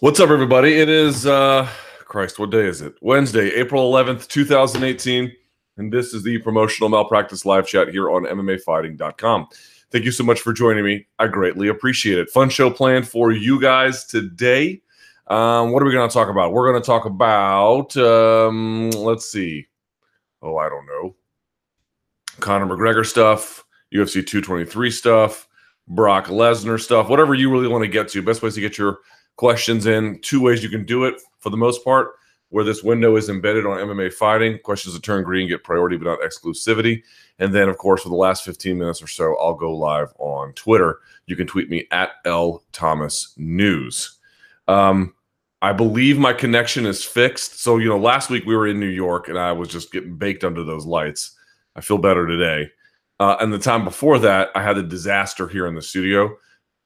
What's up, everybody? It is, Christ, what day is it? Wednesday, April 11th, 2018. And this is the Promotional Malpractice Live Chat here on MMAfighting.com. Thank you so much for joining me. I greatly appreciate it. Fun show planned for you guys today. What are we going to talk about? We're going to talk about, let's see. Oh, I don't know. Conor McGregor stuff, UFC 223 stuff, Brock Lesnar stuff, whatever you really want to get to. Best ways to get your questions in. Two ways you can do it for the most part, where this window is embedded on MMA Fighting. Questions that turn green get priority but not exclusivity. And then, of course, for the last 15 minutes or so, I'll go live on Twitter. You can tweet me at LThomasNews. I believe my connection is fixed. So, last week we were in New York and I was just getting baked under those lights. I feel better today. And the time before that, I had a disaster here in the studio.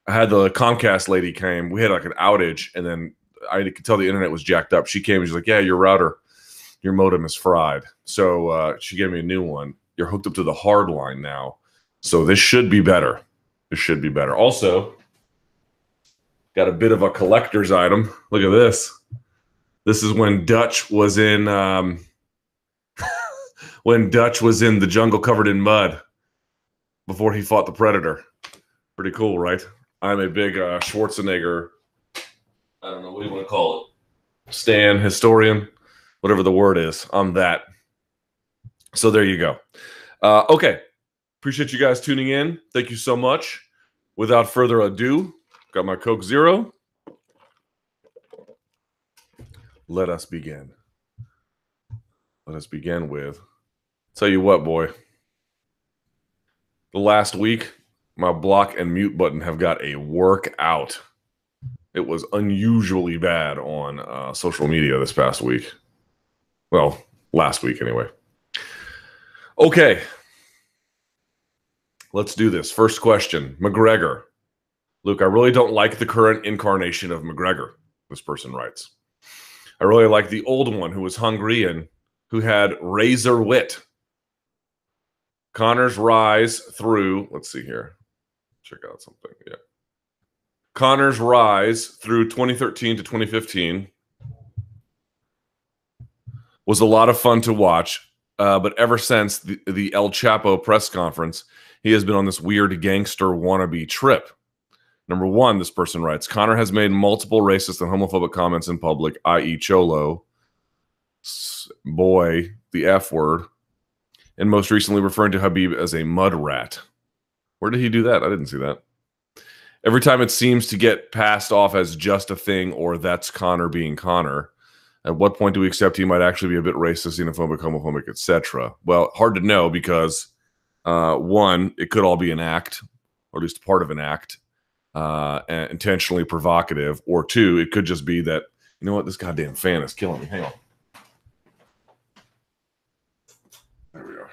I had the Comcast lady came. We had like an outage, and then I could tell the internet was jacked up. She came and she's like, yeah, your router, your modem is fried. So she gave me a new one. You're hooked up to the hard line now. So this should be better. This should be better. Also, got a bit of a collector's item. Look at this. This is when Dutch was in when Dutch was in the jungle covered in mud before he fought the Predator. Pretty cool, right? I'm a big Schwarzenegger, I don't know, what do you want to call it? Stan, historian, whatever the word is. I'm that. So there you go. Okay. Appreciate you guys tuning in. Thank you so much. Without further ado, got my Coke Zero. Let us begin. Let us begin with, tell you what, boy. The last week, my block and mute button have got a workout. It was unusually bad on social media this past week. Well, last week anyway. Okay. Let's do this. First question. McGregor. Luke, I really don't like the current incarnation of McGregor, this person writes. I really like the old one who was hungry and who had razor wit. Conor's rise through, let's see here. Check out something. Yeah. Conor's rise through 2013 to 2015 was a lot of fun to watch. But ever since the El Chapo press conference, he has been on this weird gangster wannabe trip. Number one, this person writes, Conor has made multiple racist and homophobic comments in public, i.e. Cholo, boy, the F word, and most recently referring to Khabib as a mud rat. Where did he do that? I didn't see that. Every time it seems to get passed off as just a thing or that's Conor being Conor. At what point do we accept he might actually be a bit racist, xenophobic, homophobic, etc.? Well, hard to know because, one, it could all be an act, or at least part of an act, and intentionally provocative. Or two, it could just be that, you know what, this goddamn fan is killing me. Hang on. There we go.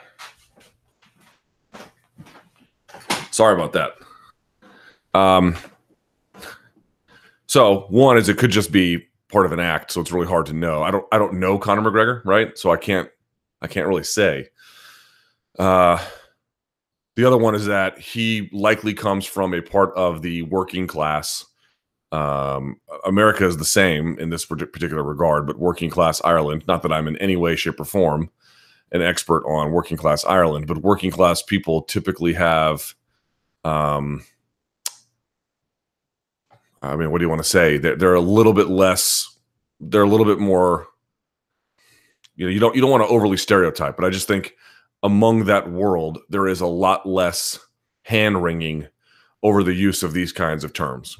Sorry about that. So one is it could just be part of an act, so it's really hard to know. I don't know Conor McGregor, right? So I can't really say. The other one is that he likely comes from a part of the working class. America is the same in this particular regard, but working class Ireland, not that I'm in any way, shape, or form an expert on working class Ireland, but working class people typically have I mean, what do you want to say? They're a little bit less. They're a little bit more. You don't want to overly stereotype, but I just think among that world there is a lot less hand wringing over the use of these kinds of terms.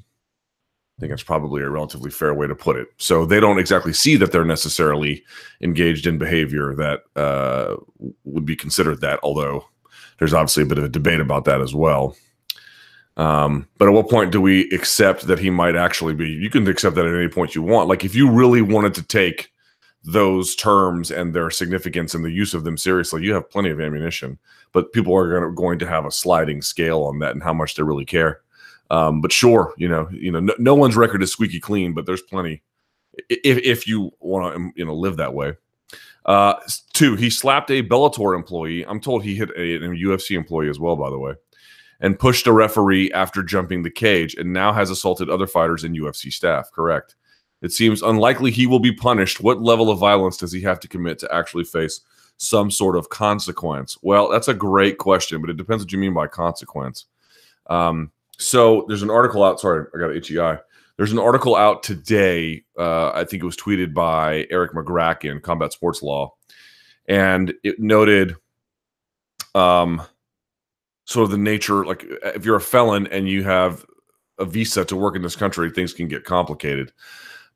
I think it's probably a relatively fair way to put it. So they don't exactly see that they're necessarily engaged in behavior that would be considered that, although there's obviously a bit of a debate about that as well. But at what point do we accept that he might actually be? You can accept that at any point you want. Like if you really wanted to take those terms and their significance and the use of them seriously, you have plenty of ammunition. But people are going to have a sliding scale on that and how much they really care. But sure, no one's record is squeaky clean, but there's plenty if you want to live that way. Two, he slapped a Bellator employee. I'm told he hit a UFC employee as well, by the way, and pushed a referee after jumping the cage, and now has assaulted other fighters and UFC staff. Correct. It seems unlikely he will be punished. What level of violence does he have to commit to actually face some sort of consequence? Well, that's a great question, but it depends what you mean by consequence. So there's an article out. Sorry, I got an itchy eye. There's an article out today. I think it was tweeted by Eric McGrack in Combat Sports Law, and it noted sort of the nature, like if you're a felon and you have a visa to work in this country, things can get complicated.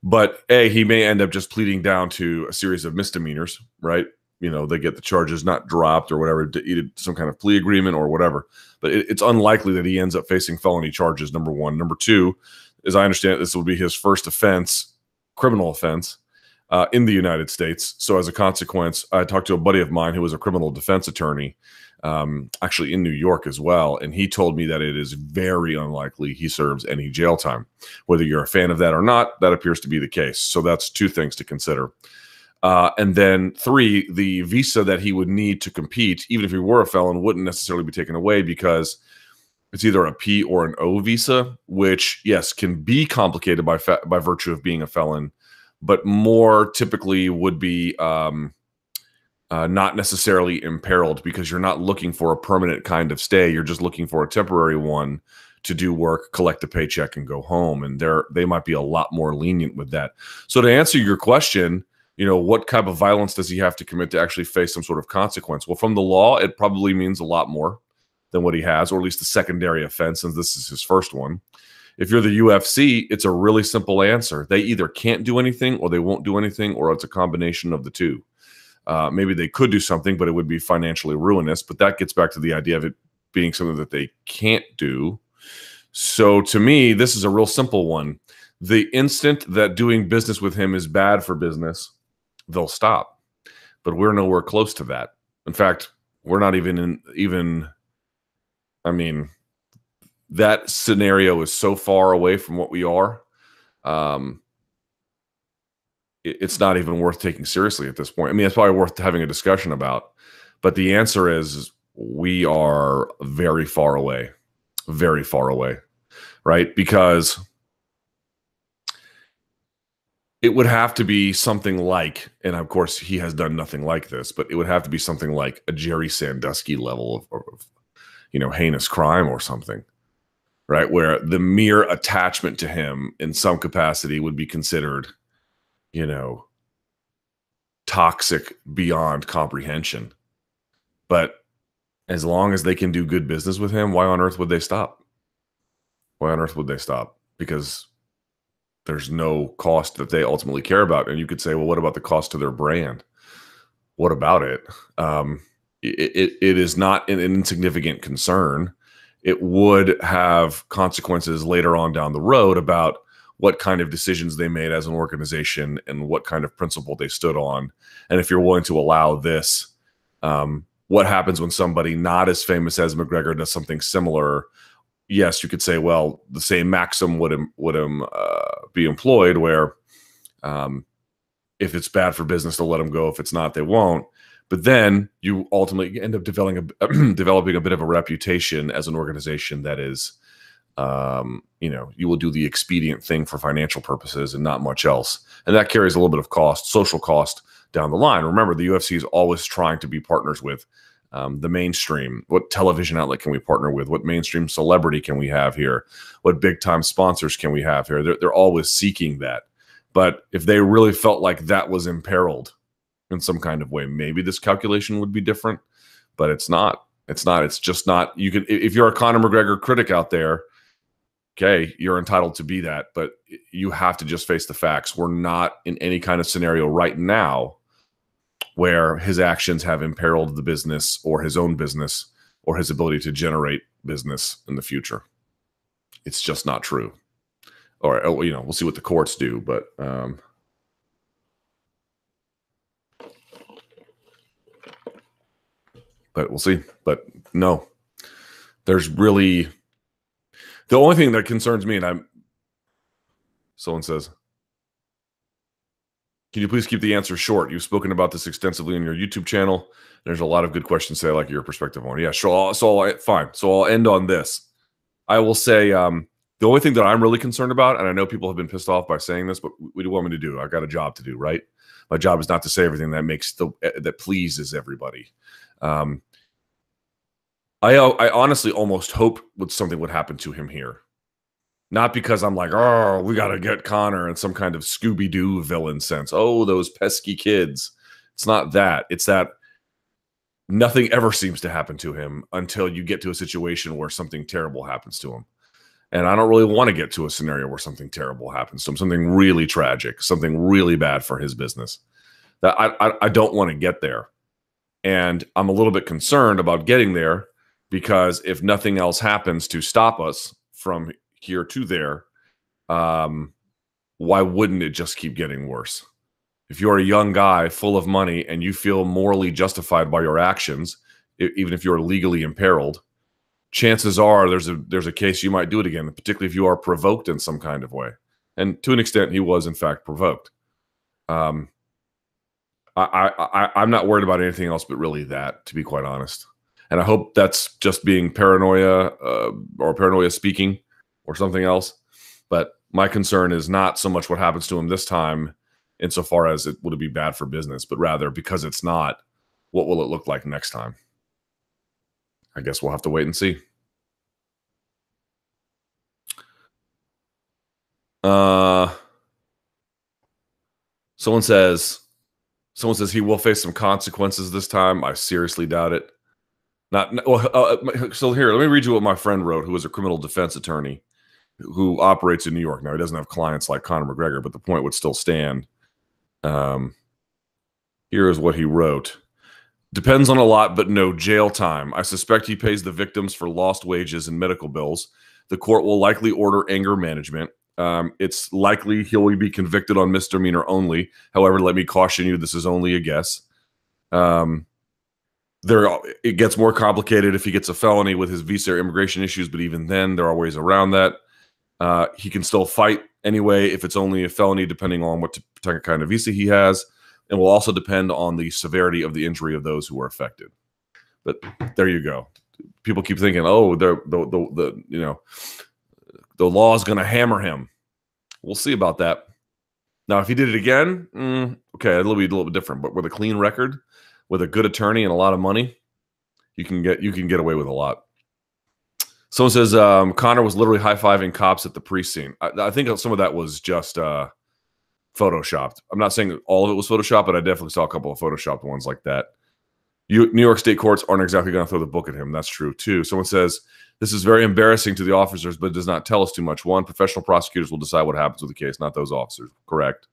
But he may end up just pleading down to a series of misdemeanors, right? You know, they get the charges not dropped or whatever, either some kind of plea agreement or whatever. But it's unlikely that he ends up facing felony charges, number one. Number two, as I understand it, this will be his first offense, criminal offense, in the United States. So as a consequence, I talked to a buddy of mine who was a criminal defense attorney, actually in New York as well. And he told me that it is very unlikely he serves any jail time. Whether you're a fan of that or not, that appears to be the case. So that's two things to consider. And then three, the visa that he would need to compete, even if he were a felon, wouldn't necessarily be taken away because it's either a P or an O visa, which, yes, can be complicated by virtue of being a felon, but more typically would be not necessarily imperiled because you're not looking for a permanent kind of stay. You're just looking for a temporary one to do work, collect a paycheck, and go home. And they might be a lot more lenient with that. So to answer your question, you know, what type of violence does he have to commit to actually face some sort of consequence? Well, from the law, it probably means a lot more than what he has, or at least a secondary offense, since this is his first one. If you're the UFC, it's a really simple answer. They either can't do anything or they won't do anything, or it's a combination of the two. Maybe they could do something, but it would be financially ruinous. But that gets back to the idea of it being something that they can't do. So to me, this is a real simple one. The instant that doing business with him is bad for business, they'll stop. But we're nowhere close to that. In fact, we're not even I mean, that scenario is so far away from what we are. It's not even worth taking seriously at this point. I mean, it's probably worth having a discussion about. But the answer is we are very far away, right? Because it would have to be something like, and of course he has done nothing like this, but it would have to be something like a Jerry Sandusky level of you know, heinous crime or something, right? Where the mere attachment to him in some capacity would be considered, you know, toxic beyond comprehension. But as long as they can do good business with him, why on earth would they stop? Why on earth would they stop? Because there's no cost that they ultimately care about. And you could say, well, what about the cost to their brand? What about it? It is not an insignificant concern. It would have consequences later on down the road about what kind of decisions they made as an organization and what kind of principle they stood on. And if you're willing to allow this, what happens when somebody not as famous as McGregor does something similar? Yes, you could say, well, the same maxim would be employed where if it's bad for business, they'll let him go. If it's not, they won't. But then you ultimately end up developing a bit of a reputation as an organization that is, you know, you will do the expedient thing for financial purposes and not much else. And that carries a little bit of cost, social cost down the line. Remember, the UFC is always trying to be partners with the mainstream. What television outlet can we partner with? What mainstream celebrity can we have here? What big time sponsors can we have here? They're always seeking that. But if they really felt like that was imperiled in some kind of way, maybe this calculation would be different, but it's not. It's not. It's just not. You can, if you're a Conor McGregor critic out there, okay, you're entitled to be that, but you have to just face the facts. We're not in any kind of scenario right now where his actions have imperiled the business or his own business or his ability to generate business in the future. It's just not true. Or, you know, we'll see what the courts do, but we'll see. But no, there's really, the only thing that concerns me, and someone says, can you please keep the answer short? You've spoken about this extensively on your YouTube channel. There's a lot of good questions today, like your perspective on it. Yeah, sure. Fine. So I'll end on this. I will say, The only thing that I'm really concerned about, and I know people have been pissed off by saying this, but what do you want me to do? I've got a job to do, right? My job is not to say everything that pleases everybody. I honestly almost hope something would happen to him here. Not because I'm like, oh, we got to get Conor in some kind of Scooby-Doo villain sense. Oh, those pesky kids. It's not that. It's that nothing ever seems to happen to him until you get to a situation where something terrible happens to him. And I don't really want to get to a scenario where something terrible happens to him, something really tragic, something really bad for his business. That I don't want to get there. And I'm a little bit concerned about getting there because if nothing else happens to stop us from here to there, why wouldn't it just keep getting worse? If you're a young guy full of money and you feel morally justified by your actions, even if you're legally imperiled, chances are there's a case you might do it again, particularly if you are provoked in some kind of way. And to an extent, he was in fact provoked. I'm not worried about anything else but really that, to be quite honest. And I hope that's just being paranoia or paranoia speaking or something else. But my concern is not so much what happens to him this time insofar as would it be bad for business, but rather because it's not, what will it look like next time? I guess we'll have to wait and see. Someone says he will face some consequences this time. I seriously doubt it. So here, let me read you what my friend wrote, who is a criminal defense attorney who operates in New York. Now, he doesn't have clients like Conor McGregor, but the point would still stand. Here is what he wrote. Depends on a lot, but no jail time. I suspect he pays the victims for lost wages and medical bills. The court will likely order anger management. It's likely he'll be convicted on misdemeanor only. However, let me caution you, this is only a guess. It gets more complicated if he gets a felony with his visa or immigration issues, but even then, there are ways around that. He can still fight anyway if it's only a felony, depending on what kind of visa he has. And will also depend on the severity of the injury of those who are affected. But there you go. People keep thinking, oh, the law is going to hammer him. We'll see about that. Now, if he did it again, okay, it'll be a little bit different. But with a clean record, with a good attorney and a lot of money, you can get away with a lot. Someone says Conor was literally high-fiving cops at the precinct. I think some of that was just photoshopped. I'm not saying all of it was photoshopped, but I definitely saw a couple of photoshopped ones like that. New York State courts aren't exactly going to throw the book at him. That's true, too. Someone says, this is very embarrassing to the officers, but it does not tell us too much. One, professional prosecutors will decide what happens with the case, not those officers. Correct.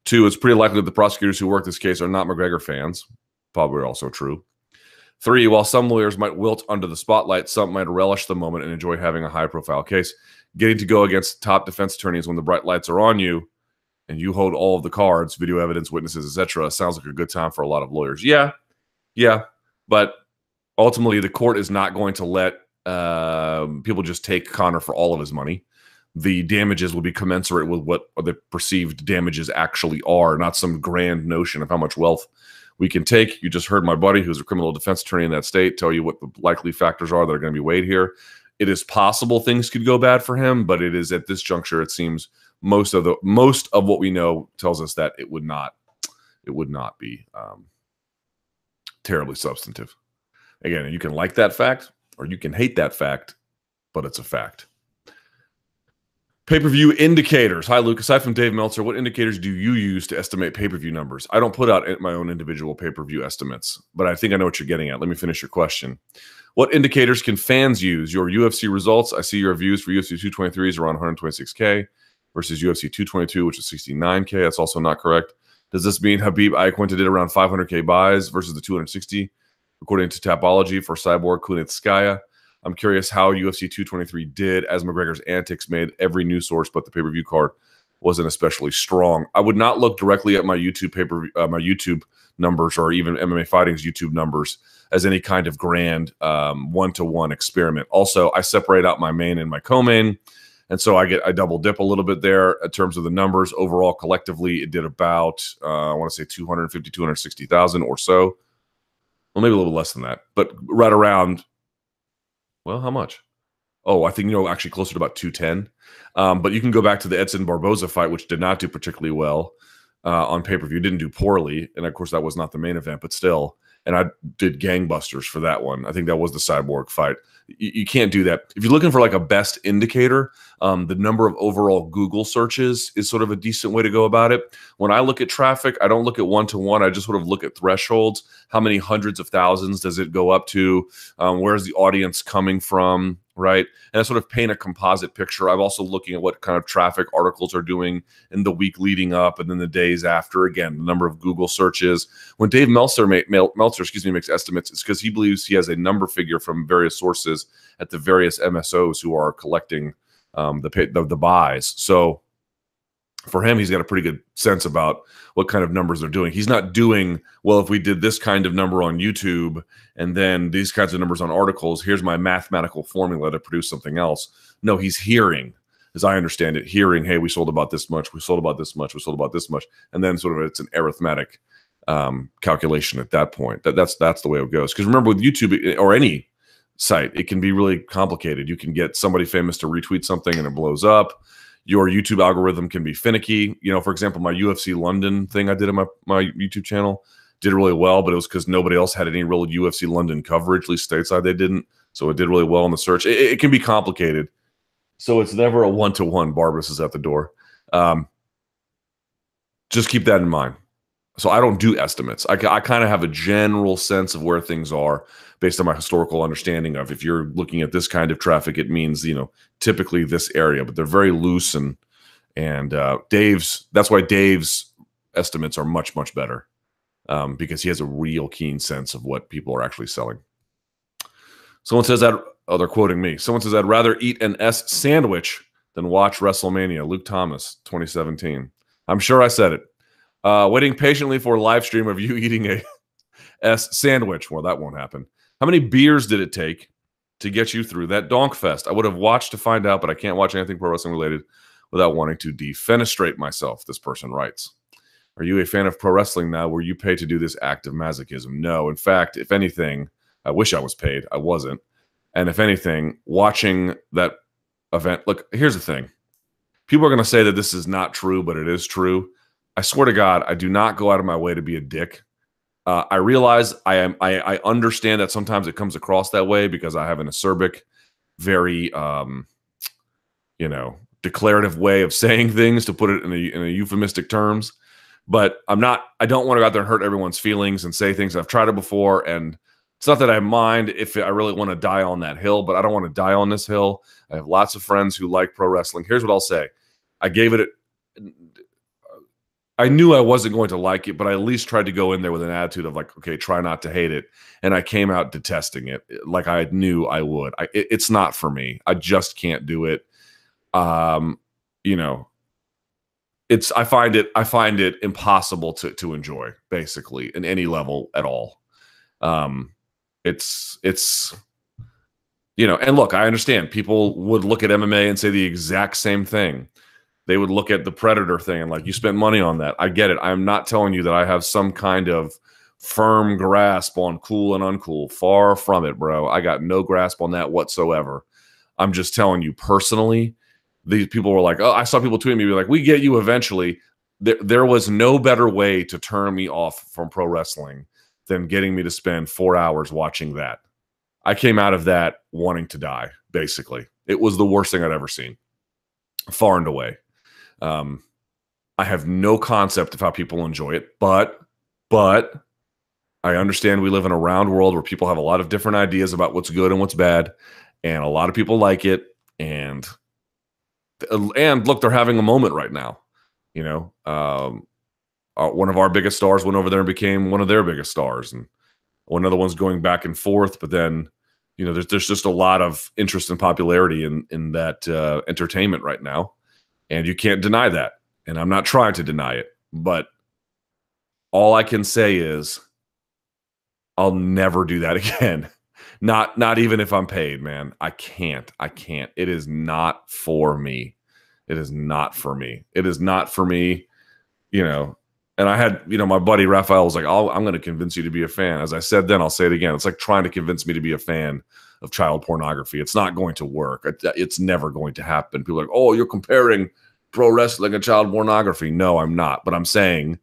Two, it's pretty likely that the prosecutors who work this case are not McGregor fans. Probably also true. Three, while some lawyers might wilt under the spotlight, some might relish the moment and enjoy having a high-profile case. Getting to go against top defense attorneys when the bright lights are on you and you hold all of the cards, video evidence, witnesses, etc., sounds like a good time for a lot of lawyers. Yeah, but ultimately the court is not going to let people just take Conor for all of his money. The damages will be commensurate with what the perceived damages actually are, not some grand notion of how much wealth we can take. You just heard my buddy, who's a criminal defense attorney in that state, tell you what the likely factors are that are going to be weighed here. It is possible things could go bad for him, but it is at this juncture, it seems most of what we know tells us that it would not be terribly substantive. Again, you can like that fact or you can hate that fact, but it's a fact. Pay-per-view indicators. Hi, Luke. Aside from Dave Meltzer, what indicators do you use to estimate pay-per-view numbers? I don't put out my own individual pay-per-view estimates, but I think I know what you're getting at. Let me finish your question. What indicators can fans use? Your UFC results. I see your views for UFC 223 is around 126K versus UFC 222, which is 69K. That's also not correct. Does this mean Khabib Iaquinta did around 500K buys versus the 260, according to Tapology for Cyborg Kunitskaya? I'm curious how UFC 223 did, as McGregor's antics made every news source but the pay-per-view card wasn't especially strong. I would not look directly at my YouTube my YouTube numbers or even MMA Fighting's YouTube numbers as any kind of grand one-to-one experiment. Also, I separate out my main and my co-main, and so I double dip a little bit there in terms of the numbers. Overall, collectively, it did about I want to say 250, 260,000 or so. Well, maybe a little less than that, but right around. Well, how much? Oh, I think, actually closer to about 210. But you can go back to the Edson Barboza fight, which did not do particularly well on pay-per-view. Didn't do poorly. And of course, that was not the main event, but still. And I did gangbusters for that one. I think that was the Cyborg fight. You can't do that. If you're looking for like a best indicator, the number of overall Google searches is sort of a decent way to go about it. When I look at traffic, I don't look at one-to-one. I just sort of look at thresholds. How many hundreds of thousands does it go up to? Where's the audience coming from, right? And I sort of paint a composite picture. I'm also looking at what kind of traffic articles are doing in the week leading up and then the days after. Again, the number of Google searches. When Dave Meltzer makes estimates, it's because he believes he has a number figure from various sources at the various MSOs who are collecting the buys. So for him, he's got a pretty good sense about what kind of numbers they're doing. He's not doing, well, if we did this kind of number on YouTube and then these kinds of numbers on articles, here's my mathematical formula to produce something else. No, he's hearing, as I understand it, hey, we sold about this much, we sold about this much, we sold about this much. And then sort of it's an arithmetic calculation at that point. That's the way it goes. Because remember, with YouTube or any site, it can be really complicated. You can get somebody famous to retweet something and it blows up. Your YouTube algorithm can be finicky. For example, my UFC London thing I did on my YouTube channel did really well, but it was because nobody else had any real UFC London coverage, at least stateside they didn't. So it did really well in the search. It can be complicated. So it's never a one-to-one. Barbas is at the door. Just keep that in mind. So I don't do estimates. I kind of have a general sense of where things are based on my historical understanding of, if you're looking at this kind of traffic, it means, typically this area, but they're very loose and that's why Dave's estimates are much, much better because he has a real keen sense of what people are actually selling. Someone says that, they're quoting me. Someone says, I'd rather eat an S sandwich than watch WrestleMania. Luke Thomas, 2017. I'm sure I said it. Waiting patiently for a live stream of you eating a S sandwich. Well, that won't happen. How many beers did it take to get you through that donk fest? I would have watched to find out, but I can't watch anything pro wrestling related without wanting to defenestrate myself, this person writes. Are you a fan of pro wrestling now where you pay to do this act of masochism? No. In fact, if anything, I wish I was paid. I wasn't. And if anything, watching that event, look, here's the thing. People are going to say that this is not true, but it is true. I swear to God, I do not go out of my way to be a dick. I realize I understand that sometimes it comes across that way because I have an acerbic, very, declarative way of saying things, to put it in a euphemistic terms. But I don't want to go out there and hurt everyone's feelings and say things. I've tried it before, and it's not that I mind if I really want to die on that hill, but I don't want to die on this hill. I have lots of friends who like pro wrestling. Here's what I'll say. I knew I wasn't going to like it, but I at least tried to go in there with an attitude of like, okay, try not to hate it. And I came out detesting it like I knew I would. It's not for me. I just can't do it. I find it impossible to enjoy, basically, in any level at all. And look, I understand people would look at MMA and say the exact same thing. They would look at the Predator thing and like, you spent money on that. I get it. I'm not telling you that I have some kind of firm grasp on cool and uncool. Far from it, bro. I got no grasp on that whatsoever. I'm just telling you personally, these people were like, oh, I saw people tweeting me like, we get you eventually. There was no better way to turn me off from pro wrestling than getting me to spend 4 hours watching that. I came out of that wanting to die, basically. It was the worst thing I'd ever seen, far and away. I have no concept of how people enjoy it, but I understand we live in a round world where people have a lot of different ideas about what's good and what's bad, and a lot of people like it. And look, they're having a moment right now. One of our biggest stars went over there and became one of their biggest stars, and one other one's going back and forth. But then, there's just a lot of interest and popularity in that entertainment right now. And you can't deny that. And I'm not trying to deny it. But all I can say is I'll never do that again. Not even if I'm paid, man. I can't. It is not for me. It is not for me. It is not for me, And I had, my buddy Raphael was like, I'm going to convince you to be a fan. As I said then, I'll say it again. It's like trying to convince me to be a fan of child pornography. It's not going to work. It's never going to happen. People are like, oh, you're comparing pro wrestling and child pornography. No, I'm not. But I'm saying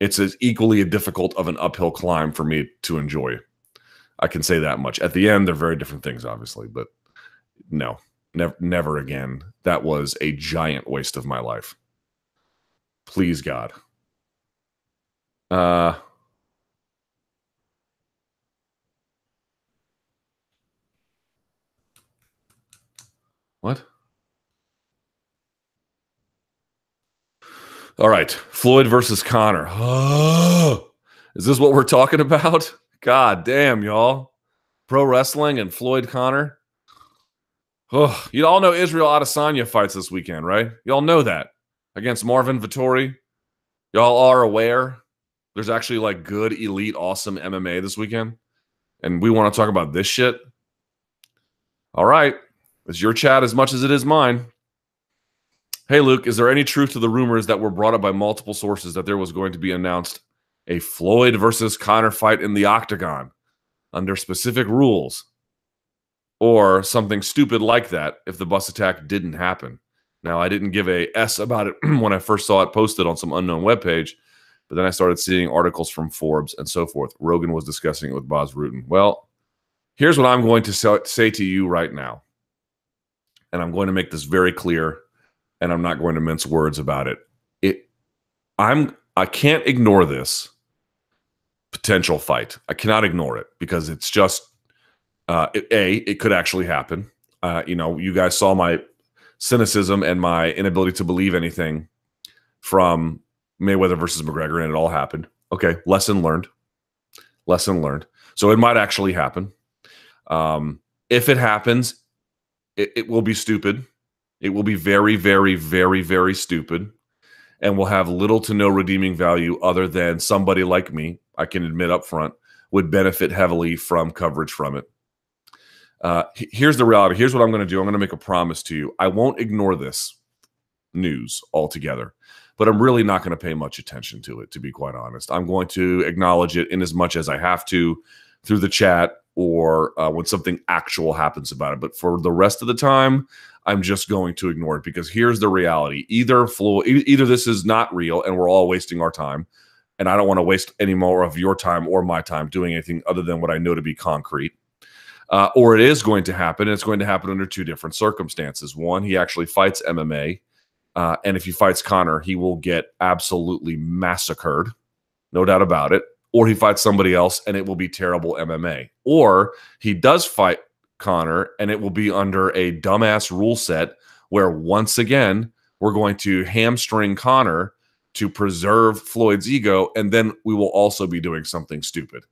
it's as equally difficult of an uphill climb for me to enjoy. I can say that much. At the end, they're very different things, obviously. But no, never again. That was a giant waste of my life. Please, God. What? All right. Floyd versus Conor. Is this what we're talking about? God damn, y'all. Pro wrestling and Floyd Conor. Oh, you all know Israel Adesanya fights this weekend, right? Y'all know that. Against Marvin Vettori. Y'all are aware there's actually like good, elite, awesome MMA this weekend. And we want to talk about this shit. All right. It's your chat as much as it is mine. Hey, Luke, is there any truth to the rumors that were brought up by multiple sources that there was going to be announced a Floyd versus Conor fight in the octagon under specific rules or something stupid like that if the bus attack didn't happen? Now, I didn't give a S about it when I first saw it posted on some unknown webpage, but then I started seeing articles from Forbes and so forth. Rogan was discussing it with Bas Rutten. Well, here's what I'm going to say to you right now, and I'm going to make this very clear, and I'm not going to mince words about it. I can't ignore this potential fight. I cannot ignore it because it's just it could actually happen. You guys saw my cynicism and my inability to believe anything from Mayweather versus McGregor, and it all happened. Okay, lesson learned. Lesson learned. So it might actually happen. If it happens, it will be stupid. It will be very, very, very, very stupid and will have little to no redeeming value other than somebody like me, I can admit up front, would benefit heavily from coverage from it. Here's the reality. Here's what I'm going to do. I'm going to make a promise to you. I won't ignore this news altogether, but I'm really not going to pay much attention to it, to be quite honest. I'm going to acknowledge it in as much as I have to through the chat or when something actual happens about it. But for the rest of the time, I'm just going to ignore it because here's the reality. Either this is not real and we're all wasting our time, and I don't want to waste any more of your time or my time doing anything other than what I know to be concrete. Or it is going to happen, and it's going to happen under two different circumstances. One, he actually fights MMA, and if he fights Conor, he will get absolutely massacred, no doubt about it. Or he fights somebody else, and it will be terrible MMA. Or he does fight Conor, and it will be under a dumbass rule set where, once again, we're going to hamstring Conor to preserve Floyd's ego, and then we will also be doing something stupid.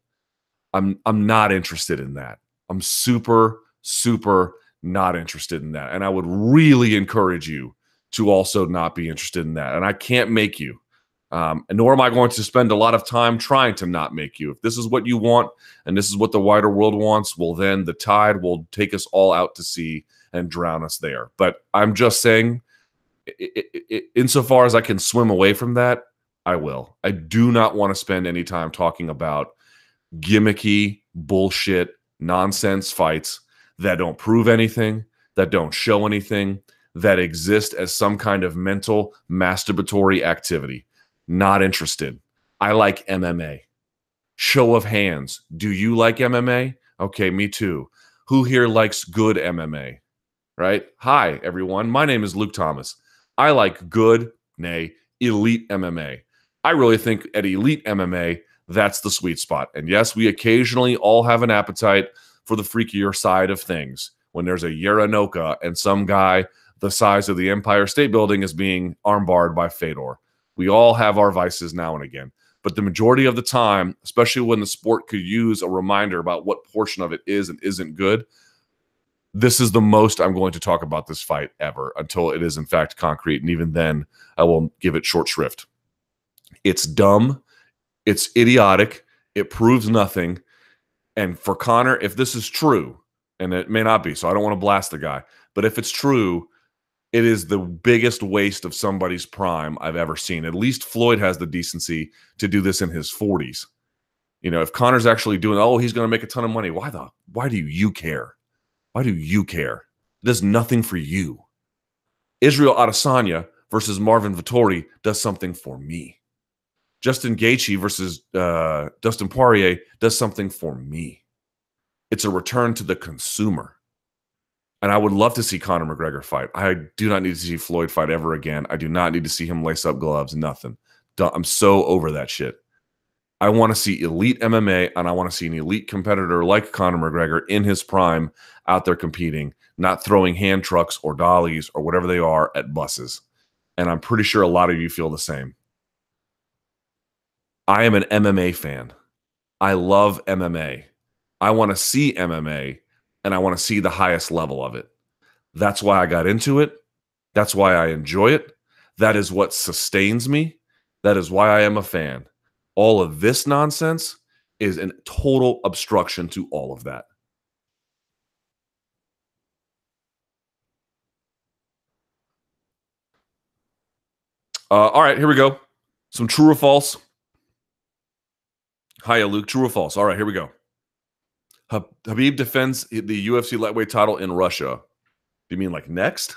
I'm not interested in that. I'm super, super not interested in that. And I would really encourage you to also not be interested in that. And I can't make you. And nor am I going to spend a lot of time trying to not make you. If this is what you want and this is what the wider world wants, well, then the tide will take us all out to sea and drown us there. But I'm just saying, insofar as I can swim away from that, I will. I do not want to spend any time talking about gimmicky, bullshit, nonsense fights that don't prove anything, that don't show anything, that exist as some kind of mental masturbatory activity. Not interested. I like MMA. Show of hands. Do you like MMA? Okay, me too. Who here likes good MMA? Right? Hi, everyone. My name is Luke Thomas. I like good, elite MMA. I really think at elite MMA, that's the sweet spot. And yes, we occasionally all have an appetite for the freakier side of things. When there's a Yaranoka and some guy the size of the Empire State Building is being armbarred by Fedor. We all have our vices now and again. But the majority of the time, especially when the sport could use a reminder about what portion of it is and isn't good, this is the most I'm going to talk about this fight ever until it is in fact concrete. And even then, I will give it short shrift. It's dumb. It's idiotic. It proves nothing. And for Conor, if this is true, and it may not be, so I don't want to blast the guy, but if it's true, it is the biggest waste of somebody's prime I've ever seen. At least Floyd has the decency to do this in his 40s. You know, if Conor's actually doing, oh, he's going to make a ton of money. Why do you care? Why do you care? It does nothing for you. Israel Adesanya versus Marvin Vettori does something for me. Justin Gaethje versus Dustin Poirier does something for me. It's a return to the consumer. And I would love to see Conor McGregor fight. I do not need to see Floyd fight ever again. I do not need to see him lace up gloves, nothing. I'm so over that shit. I want to see elite MMA, and I want to see an elite competitor like Conor McGregor in his prime out there competing, not throwing hand trucks or dollies or whatever they are at buses. And I'm pretty sure a lot of you feel the same. I am an MMA fan. I love MMA. I want to see MMA, and I want to see the highest level of it. That's why I got into it. That's why I enjoy it. That is what sustains me. That is why I am a fan. All of this nonsense is a total obstruction to all of that. All right, here we go. Some true or false. Hiya, Luke. True or false? All right, here we go. Khabib defends the UFC lightweight title in Russia. Do you mean like next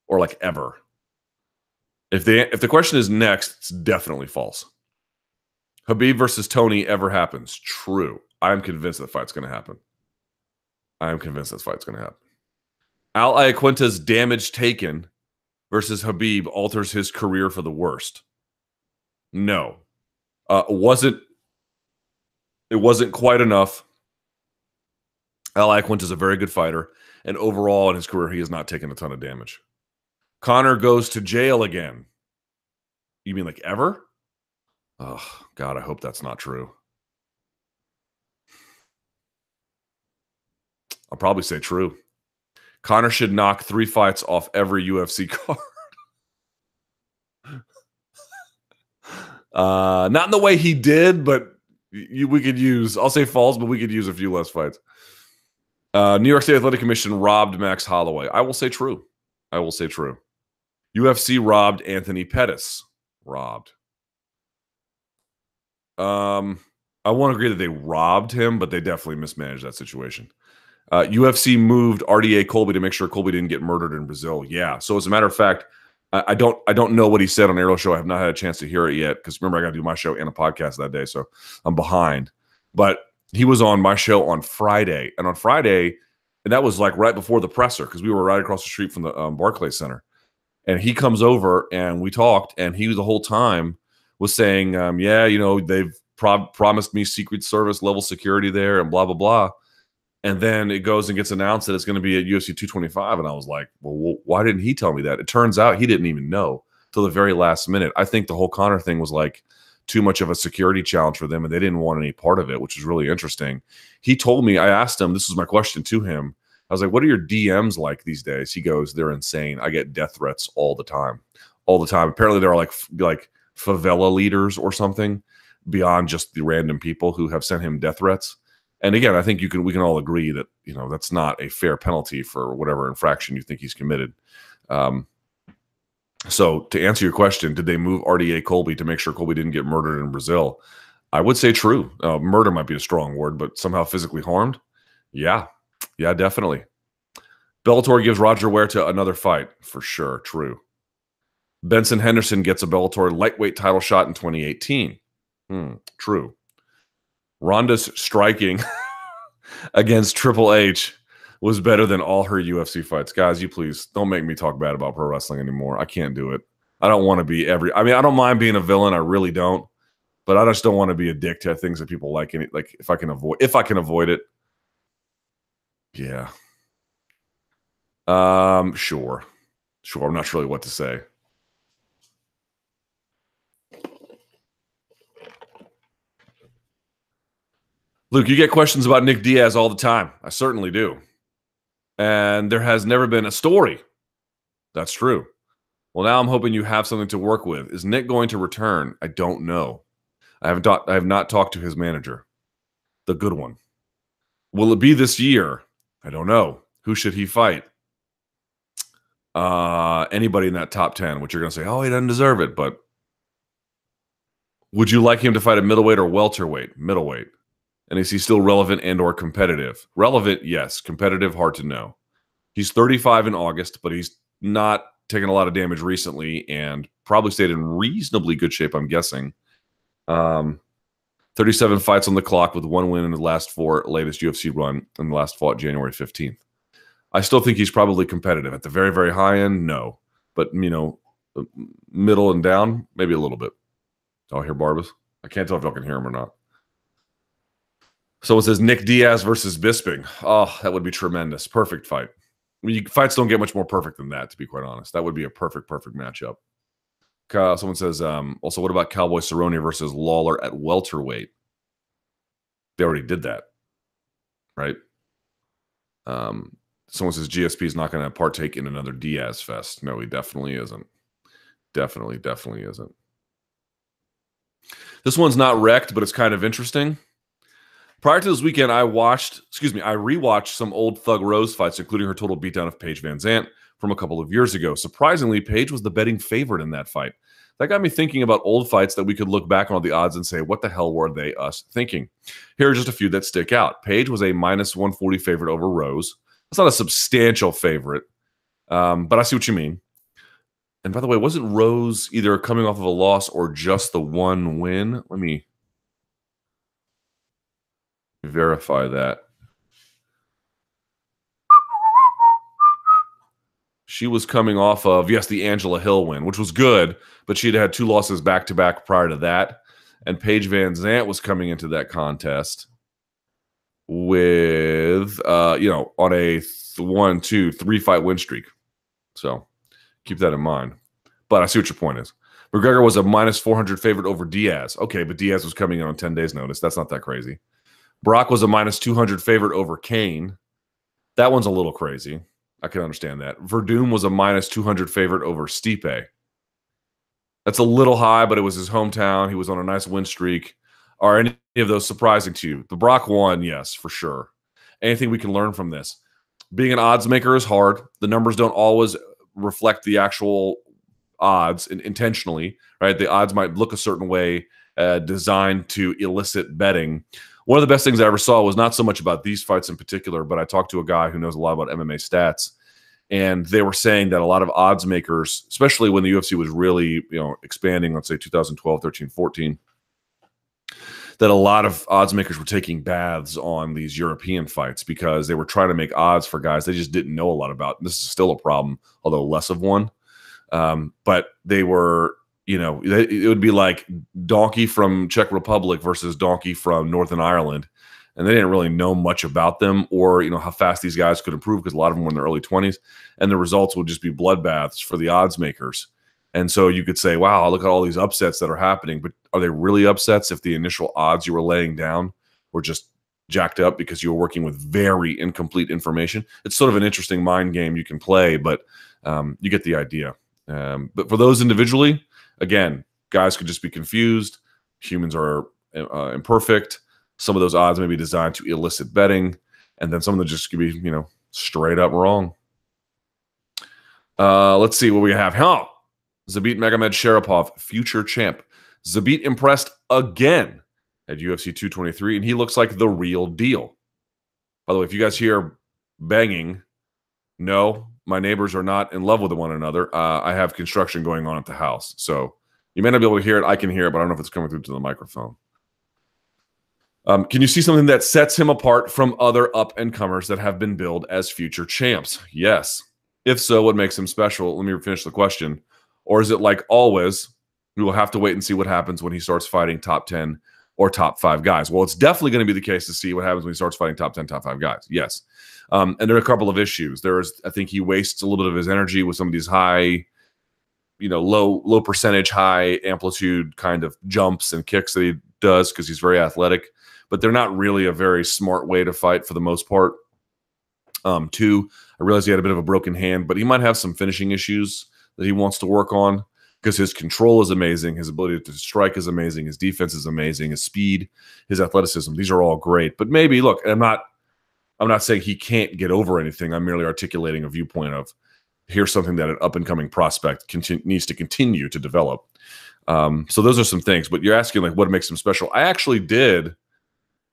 or like ever? If the question is next, it's definitely false. Khabib versus Tony ever happens. True. I am convinced that fight's going to happen. I am convinced that fight's going to happen. Al Iaquinta's damage taken versus Khabib alters his career for the worst. No. It wasn't quite enough. Al Iaquinta's a very good fighter, and overall in his career, he has not taken a ton of damage. Conor goes to jail again. You mean like ever? Oh, God, I hope that's not true. I'll probably say true. Conor should knock 3 fights off every UFC card. Not in the way he did, but we could use, I'll say false, but we could use a few less fights. New York State Athletic Commission robbed Max Holloway. I will say true. I will say true. UFC robbed Anthony Pettis. Robbed. I won't agree that they robbed him, but they definitely mismanaged that situation. UFC moved RDA Colby to make sure Colby didn't get murdered in Brazil. Yeah. So as a matter of fact, I don't know what he said on Arrow Show. I have not had a chance to hear it yet because remember I got to do my show and a podcast that day, so I'm behind. But he was on my show on Friday, and on Friday, and that was like right before the presser because we were right across the street from the Barclays Center. And he comes over and we talked, and he the whole time was saying, yeah, you know, they've promised me Secret Service level security there and blah, blah, blah. And then it goes and gets announced that it's going to be at UFC 225. And I was like, well, why didn't he tell me that? It turns out he didn't even know till the very last minute. I think the whole Conor thing was like too much of a security challenge for them, and they didn't want any part of it, which is really interesting. He told me, I asked him, this was my question to him. I was like, what are your DMs like these days? He goes, they're insane. I get death threats all the time. All the time. Apparently there are like favela leaders or something beyond just the random people who have sent him death threats. And again, I think we can all agree that, you know, that's not a fair penalty for whatever infraction you think he's committed. So to answer your question, did they move RDA Colby to make sure Colby didn't get murdered in Brazil? I would say true. Murder might be a strong word, but somehow physically harmed? Yeah. Yeah, definitely. Bellator gives Roger Huerta another fight. For sure. True. Benson Henderson gets a Bellator lightweight title shot in 2018. True. Ronda's striking against Triple H was better than all her UFC fights. Guys, you please don't make me talk bad about pro wrestling anymore. I can't do it. I don't want to be I mean, I don't mind being a villain. I really don't. But I just don't want to be a dick to things that people like. Like if I can avoid it. Yeah. Sure. I'm not sure what to say. Luke, you get questions about Nick Diaz all the time. I certainly do. And there has never been a story. That's true. Well, now I'm hoping you have something to work with. Is Nick going to return? I don't know. I have not talked to his manager. The good one. Will it be this year? I don't know. Who should he fight? Anybody in that top 10, which you're going to say, oh, he doesn't deserve it. But would you like him to fight a middleweight or welterweight? Middleweight. And is he still relevant and or competitive? Relevant, yes. Competitive, hard to know. He's 35 in August, but he's not taken a lot of damage recently and probably stayed in reasonably good shape, I'm guessing. 37 fights on the clock with 1 win in the last 4 latest UFC run, and the last fought January 15th. I still think he's probably competitive. At the very, very high end, no. But, you know, middle and down, maybe a little bit. Oh, I hear Barbas. I can't tell if y'all can hear him or not. Someone says Nick Diaz versus Bisping. Oh, that would be tremendous. Perfect fight. I mean, fights don't get much more perfect than that, to be quite honest. That would be a perfect matchup. Someone says, also, what about Cowboy Cerrone versus Lawler at welterweight? They already did that, right? Someone says GSP is not going to partake in another Diaz fest. No, he definitely isn't. Definitely isn't. This one's not wrecked, but it's kind of interesting. Prior to this weekend, I rewatched some old Thug Rose fights, including her total beatdown of Paige Van Zandt from a couple of years ago. Surprisingly, Paige was the betting favorite in that fight. That got me thinking about old fights that we could look back on all the odds and say, what the hell were they us thinking? Here are just a few that stick out. Paige was a minus 140 favorite over Rose. That's not a substantial favorite, but I see what you mean. And by the way, wasn't Rose either coming off of a loss or just the 1 win? Let me verify that. She was coming off of, yes, the Angela Hill win, which was good, but she'd had 2 losses back-to-back prior to that. And Paige Van Zandt was coming into that contest with, on a 1, 2, 3 fight win streak. So keep that in mind. But I see what your point is. McGregor was a minus 400 favorite over Diaz. Okay, but Diaz was coming in on 10 days' notice. That's not that crazy. Brock was a minus 200 favorite over Kane. That one's a little crazy. I can understand that. Verdum was a minus 200 favorite over Stipe. That's a little high, but it was his hometown. He was on a nice win streak. Are any of those surprising to you? The Brock one, yes, for sure. Anything we can learn from this? Being an odds maker is hard. The numbers don't always reflect the actual odds intentionally, right? The odds might look a certain way, designed to elicit betting. One of the best things I ever saw was not so much about these fights in particular, but I talked to a guy who knows a lot about MMA stats, and they were saying that a lot of odds makers, especially when the UFC was really, expanding, let's say 2012, 13, 14, that a lot of odds makers were taking baths on these European fights because they were trying to make odds for guys they just didn't know a lot about. This is still a problem, although less of one. But they were, it would be like Donkey from Czech Republic versus Donkey from Northern Ireland. And they didn't really know much about them or, how fast these guys could improve because a lot of them were in their early 20s. And the results would just be bloodbaths for the odds makers. And so you could say, wow, look at all these upsets that are happening. But are they really upsets if the initial odds you were laying down were just jacked up because you were working with very incomplete information? It's sort of an interesting mind game you can play, but you get the idea. But for those individually, again, guys could just be confused. Humans are imperfect. Some of those odds may be designed to elicit betting, and then some of them just could be, straight up wrong. Let's see what we have. Zabit Magomedsharipov, future champ. Zabit impressed again at UFC 223, and he looks like the real deal. By the way, if you guys hear banging, no, my neighbors are not in love with one another. I have construction going on at the house. So you may not be able to hear it. I can hear it, but I don't know if it's coming through to the microphone. Can you see something that sets him apart from other up-and-comers that have been billed as future champs? Yes. If so, what makes him special? Let me finish the question. Or is it like always, we will have to wait and see what happens when he starts fighting top 10 or top 5 guys? Well, it's definitely going to be the case to see what happens when he starts fighting top 10, top 5 guys. Yes. And there are a couple of issues. I think he wastes a little bit of his energy with some of these high, low percentage, high amplitude kind of jumps and kicks that he does because he's very athletic. But they're not really a very smart way to fight for the most part. 2, I realized he had a bit of a broken hand, but he might have some finishing issues that he wants to work on because his control is amazing. His ability to strike is amazing. His defense is amazing. His speed, his athleticism, these are all great. But maybe, look, I'm not saying he can't get over anything. I'm merely articulating a viewpoint of here's something that an up-and-coming prospect needs to continue to develop. So those are some things. But you're asking, like, what makes him special? I actually did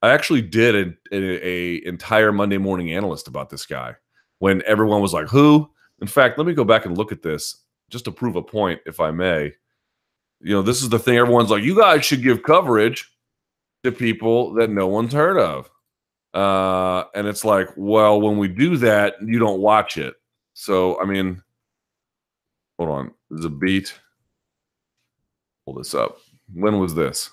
I actually did a entire Monday Morning Analyst about this guy when everyone was like, who? In fact, let me go back and look at this just to prove a point, if I may. You know, this is the thing. Everyone's like, you guys should give coverage to people that no one's heard of. And it's like, well, when we do that, you don't watch it. So, I mean, hold on. There's a beat. Pull this up. When was this?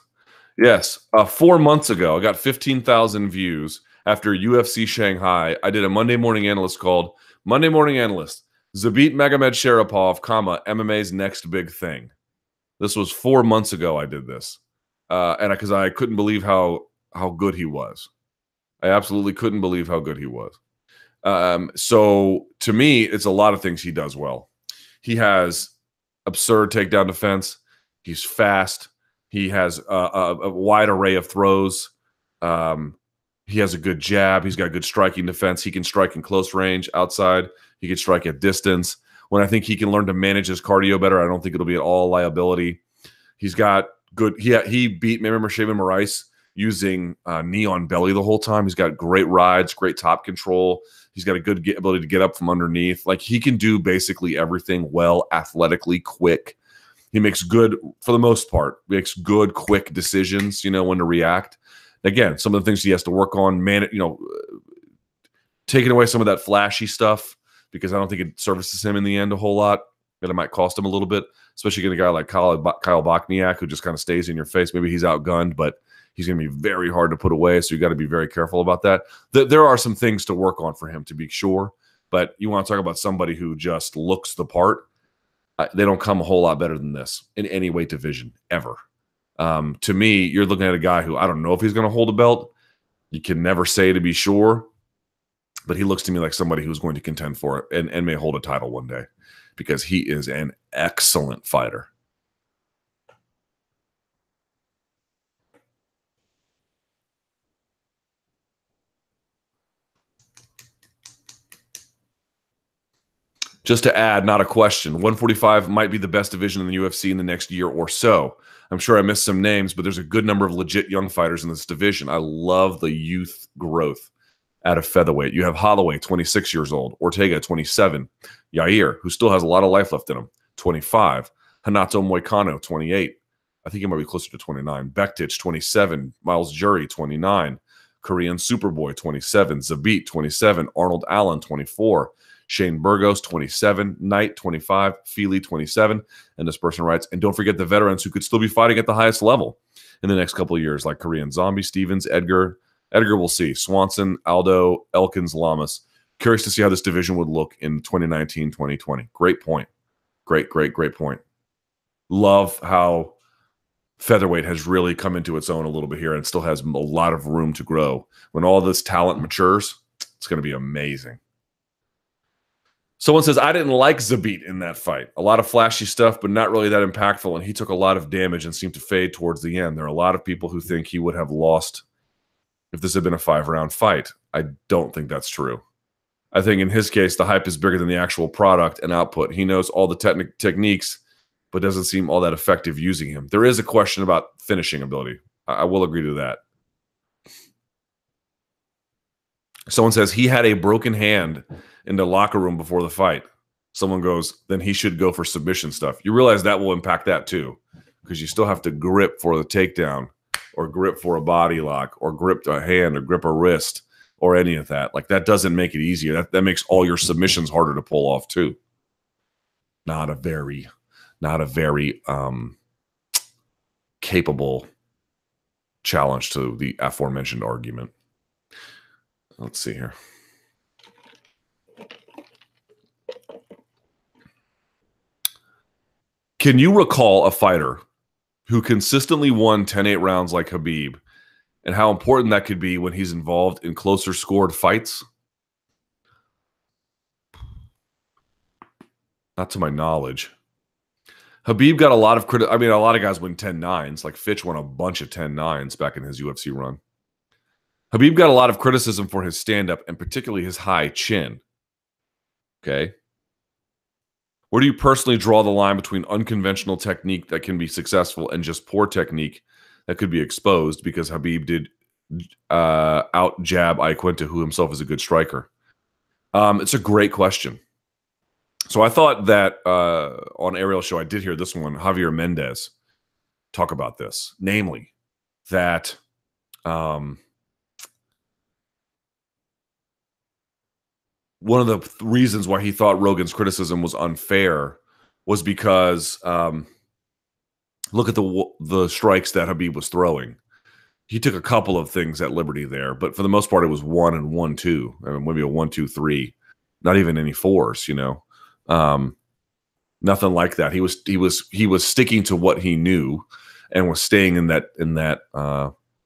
Yes, 4 months ago, I got 15,000 views after UFC Shanghai. I did a Monday Morning Analyst called Monday Morning Analyst, Khabib Magomed Sharapov, MMA's next big thing. This was 4 months ago I did this. And because I couldn't believe how good he was. I absolutely couldn't believe how good he was. So to me, it's a lot of things he does well. He has absurd takedown defense. He's fast. He has a wide array of throws. He has a good jab. He's got good striking defense. He can strike in close range, outside. He can strike at distance. When I think he can learn to manage his cardio better, I don't think it'll be at all liability. He's got good. He beat, remember, Shaman Morais using knee on belly the whole time. He's got great rides, great top control. He's got a good ability to get up from underneath. Like, he can do basically everything well, athletically, quick. He makes good, for the most part, makes good, quick decisions, you know, when to react. Again, some of the things he has to work on, taking away some of that flashy stuff, because I don't think it services him in the end a whole lot. And it might cost him a little bit, especially getting a guy like Kyle Bochniak, who just kind of stays in your face. Maybe he's outgunned, but he's going to be very hard to put away, so you got to be very careful about that. There are some things to work on for him, to be sure, but you want to talk about somebody who just looks the part. They don't come a whole lot better than this in any weight division ever. To me, you're looking at a guy who I don't know if he's going to hold a belt. You can never say to be sure, but he looks to me like somebody who's going to contend for it and may hold a title one day, because he is an excellent fighter. Just to add, not a question, 145 might be the best division in the UFC in the next year or so. I'm sure I missed some names, but there's a good number of legit young fighters in this division. I love the youth growth out of featherweight. You have Holloway, 26 years old. Ortega, 27. Yair, who still has a lot of life left in him, 25. Hanato Moicano, 28. I think he might be closer to 29. Bektic, 27. Miles Jury, 29. Korean Superboy, 27. Zabit, 27. Arnold Allen, 24. Shane Burgos, 27. Knight, 25. Feely, 27. And this person writes, and don't forget the veterans who could still be fighting at the highest level in the next couple of years, like Korean Zombie, Stevens, Edgar, we'll see. Swanson, Aldo, Elkins, Lamas. Curious to see how this division would look in 2019, 2020. Great point. Great point. Love how featherweight has really come into its own a little bit here and still has a lot of room to grow. When all this talent matures, it's going to be amazing. Someone says, I didn't like Zabit in that fight. A lot of flashy stuff, but not really that impactful, and he took a lot of damage and seemed to fade towards the end. There are a lot of people who think he would have lost if this had been a 5-round fight. I don't think that's true. I think in his case, the hype is bigger than the actual product and output. He knows all the techniques, but doesn't seem all that effective using him. There is a question about finishing ability. I will agree to that. Someone says he had a broken hand in the locker room before the fight. Someone goes, then he should go for submission stuff. You realize that will impact that too, because you still have to grip for the takedown, or grip for a body lock, or grip a hand, or grip a wrist, or any of that. Like, that doesn't make it easier. That makes all your submissions harder to pull off too. Not a very capable challenge to the aforementioned argument. Let's see here. Can you recall a fighter who consistently won 10-8 rounds like Khabib, and how important that could be when he's involved in closer scored fights? Not to my knowledge. Khabib got a lot of credit. I mean, a lot of guys win 10-9s. Like Fitch won a bunch of 10-9s back in his UFC run. Khabib got a lot of criticism for his stand-up, and particularly his high chin. Okay. Where do you personally draw the line between unconventional technique that can be successful and just poor technique that could be exposed? Because Khabib did out jab Iaquinta, who himself is a good striker? It's a great question. So I thought that on Ariel's show, I did hear this one, Javier Mendez, talk about this, namely that one of the reasons why he thought Rogan's criticism was unfair was because look at the strikes that Khabib was throwing. He took a couple of things at liberty there, but for the most part, it was 1 and 1, 2. I mean, maybe a 1, 2, 3, not even any 4s. Nothing like that. He was sticking to what he knew and was staying in that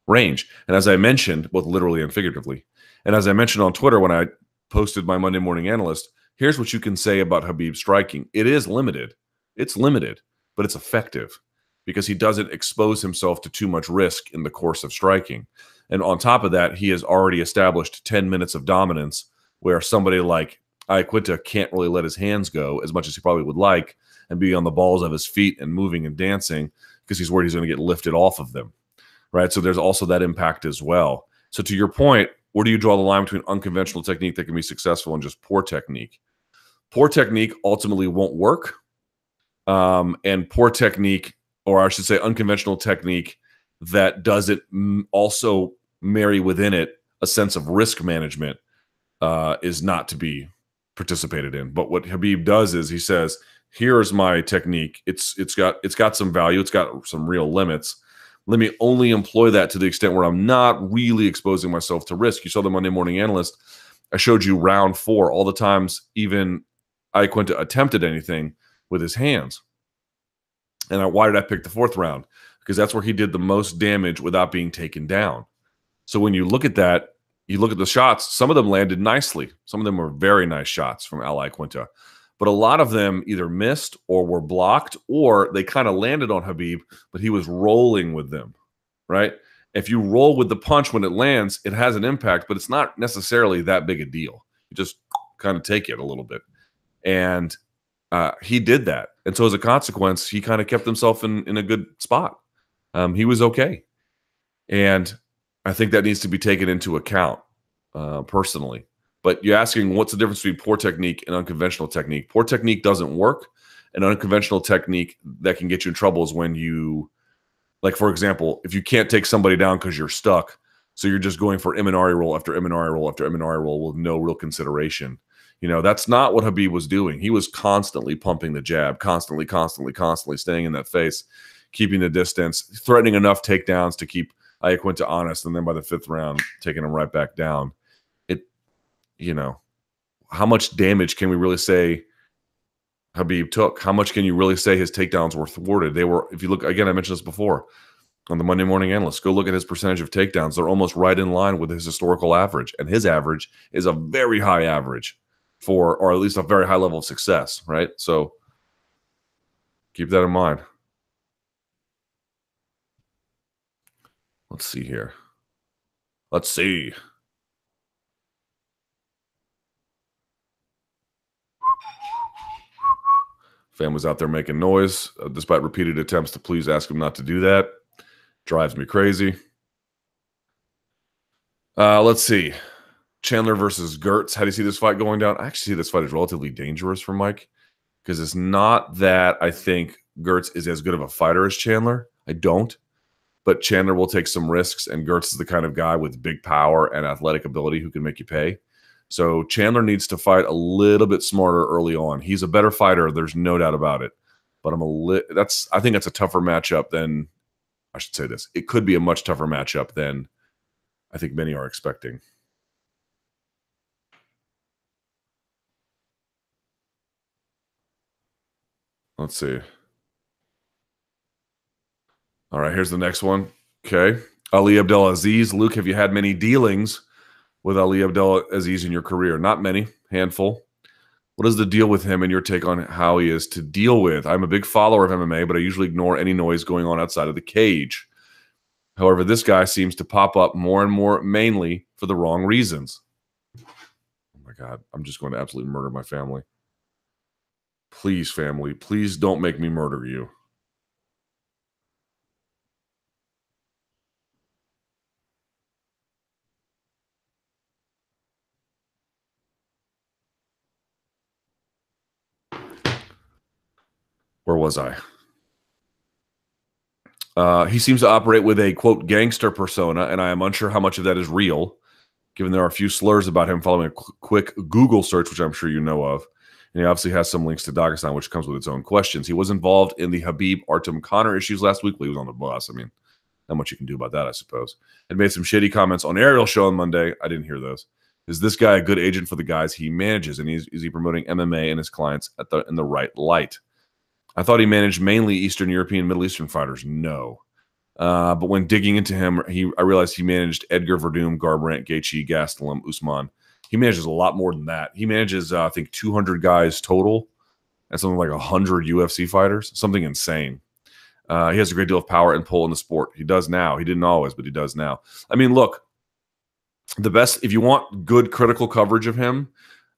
range. And as I mentioned, both literally and figuratively, and as I mentioned on Twitter when I posted my Monday Morning Analyst, here's what you can say about Khabib striking. It is limited. It's limited, but it's effective because he doesn't expose himself to too much risk in the course of striking. And on top of that, he has already established 10 minutes of dominance where somebody like Iaquinta can't really let his hands go as much as he probably would like and be on the balls of his feet and moving and dancing because he's worried he's going to get lifted off of them, right? So there's also that impact as well. So to your point, where do you draw the line between unconventional technique that can be successful and just poor technique? Poor technique ultimately won't work. And poor technique, or I should say unconventional technique that doesn't also marry within it a sense of risk management is not to be participated in. But what Khabib does is he says, here's my technique. It's got some value. It's got some real limits. Let me only employ that to the extent where I'm not really exposing myself to risk. You saw the Monday Morning Analyst. I showed you round 4, all the times even Iaquinta attempted anything with his hands. And why did I pick the 4th round? Because that's where he did the most damage without being taken down. So when you look at that, you look at the shots, some of them landed nicely. Some of them were very nice shots from Iaquinta. But a lot of them either missed or were blocked, or they kind of landed on Khabib, but he was rolling with them, right? If you roll with the punch when it lands, it has an impact, but it's not necessarily that big a deal. You just kind of take it a little bit. And he did that. And so as a consequence, he kind of kept himself in a good spot. He was okay. And I think that needs to be taken into account personally. But you're asking what's the difference between poor technique and unconventional technique. Poor technique doesn't work. An unconventional technique that can get you in trouble is when you, like, for example, if you can't take somebody down because you're stuck, so you're just going for Imanari roll after Imanari roll after Imanari roll with no real consideration. That's not what Khabib was doing. He was constantly pumping the jab, constantly staying in that face, keeping the distance, threatening enough takedowns to keep Iaquinta honest, and then by the 5th round, taking him right back down. How much damage can we really say Khabib took? How much can you really say his takedowns were thwarted? They were, if you look, again, I mentioned this before on the Monday Morning Analyst, go look at his percentage of takedowns. They're almost right in line with his historical average. And his average is a very high average or at least a very high level of success, right? So keep that in mind. Let's see here. Let's see. Family's out there making noise, despite repeated attempts to please ask him not to do that. Drives me crazy. Let's see. Chandler versus Gertz. How do you see this fight going down? I actually see this fight as relatively dangerous for Mike because it's not that I think Gertz is as good of a fighter as Chandler. I don't. But Chandler will take some risks, and Gertz is the kind of guy with big power and athletic ability who can make you pay. So Chandler needs to fight a little bit smarter early on. He's a better fighter. There's no doubt about it. But I think that's a tougher matchup than, I should say this. It could be a much tougher matchup than I think many are expecting. Let's see. All right, here's the next one. Okay. Ali Abdelaziz. Luke, have you had many dealings with Ali Abdelaziz in your career? Not many, handful. What is the deal with him and your take on how he is to deal with? I'm a big follower of MMA, but I usually ignore any noise going on outside of the cage. However, this guy seems to pop up more and more, mainly for the wrong reasons. Oh my God, I'm just going to absolutely murder my family. Please, family, please don't make me murder you. Where was I? He seems to operate with a, quote, gangster persona, and I am unsure how much of that is real, given there are a few slurs about him following a quick Google search, which I'm sure you know of. And he obviously has some links to Dagestan, which comes with its own questions. He was involved in the Khabib Artem Conor issues last week. He was on the bus. I mean, not much you can do about that, I suppose. And made some shitty comments on Ariel's show on Monday. I didn't hear those. Is this guy a good agent for the guys he manages? And is he promoting MMA and his clients in the right light? I thought he managed mainly Eastern European, Middle Eastern fighters. No. But when digging into him, I realized he managed Edgar, Verdum, Garbrandt, Gaethje, Gastelum, Usman. He manages a lot more than that. He manages, I think, 200 guys total and something like 100 UFC fighters. Something insane. He has a great deal of power and pull in the sport. He does now. He didn't always, but he does now. I mean, look, the best, if you want good critical coverage of him,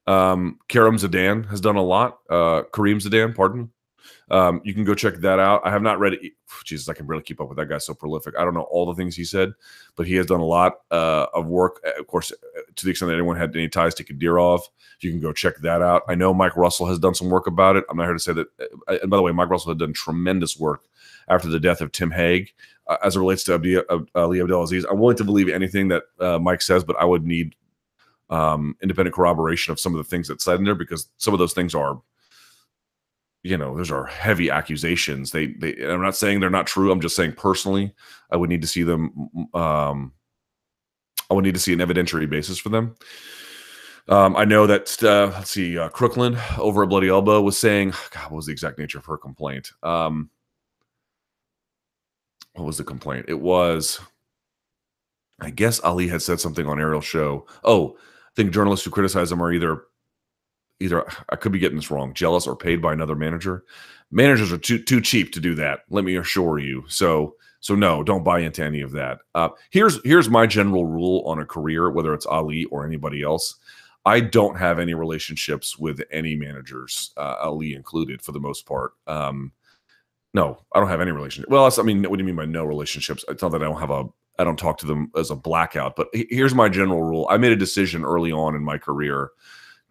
Karim Zidane has done a lot. Kareem Zidane, pardon me. You can go check that out. I have not read it. Jesus, I can barely keep up with that guy. So prolific. I don't know all the things he said, but he has done a lot of work. Of course, to the extent that anyone had any ties to Kadyrov, you can go check that out. I know Mike Russell has done some work about it. I'm not here to say that. And by the way, Mike Russell had done tremendous work after the death of Tim Hague as it relates to Ali Abdelaziz. I'm willing to believe anything that Mike says, but I would need independent corroboration of some of the things that's said in there, because some of those things are, you know, those are heavy accusations. I'm not saying they're not true. I'm just saying personally, I would need to see them. I would need to see an evidentiary basis for them. I know that, let's see, Crooklyn over at Bloody Elbow was saying, God, what was the exact nature of her complaint? What was the complaint? It was, I guess Ali had said something on Ariel's show. Oh, I think journalists who criticize him are either, I could be getting this wrong, jealous or paid by another manager. Managers are too cheap to do that, let me assure you. So no, don't buy into any of that. Here's my general rule on a career, whether it's Ali or anybody else. I don't have any relationships with any managers, Ali included, for the most part. No, I don't have any relationship. Well, I mean, what do you mean by no relationships? It's not that I don't talk to them as a blackout, but here's my general rule. I made a decision early on in my career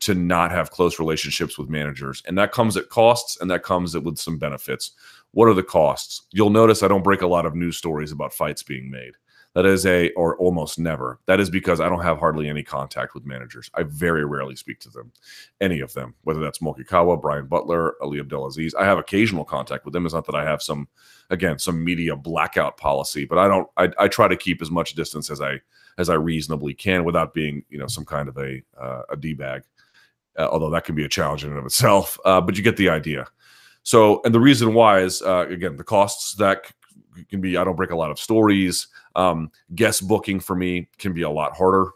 to not have close relationships with managers. And that comes at costs, and that comes with some benefits. What are the costs? You'll notice I don't break a lot of news stories about fights being made. That is or almost never. That is because I don't have hardly any contact with managers. I very rarely speak to them, any of them, whether that's Morikawa, Brian Butler, Ali Abdelaziz. I have occasional contact with them. It's not that I have some media blackout policy, but I try to keep as much distance as I reasonably can without being, you know, some kind of a D-bag. Although that can be a challenge in and of itself, but you get the idea. So, and the reason why is, again, the costs that can be, I don't break a lot of stories. Guest booking for me can be a lot harder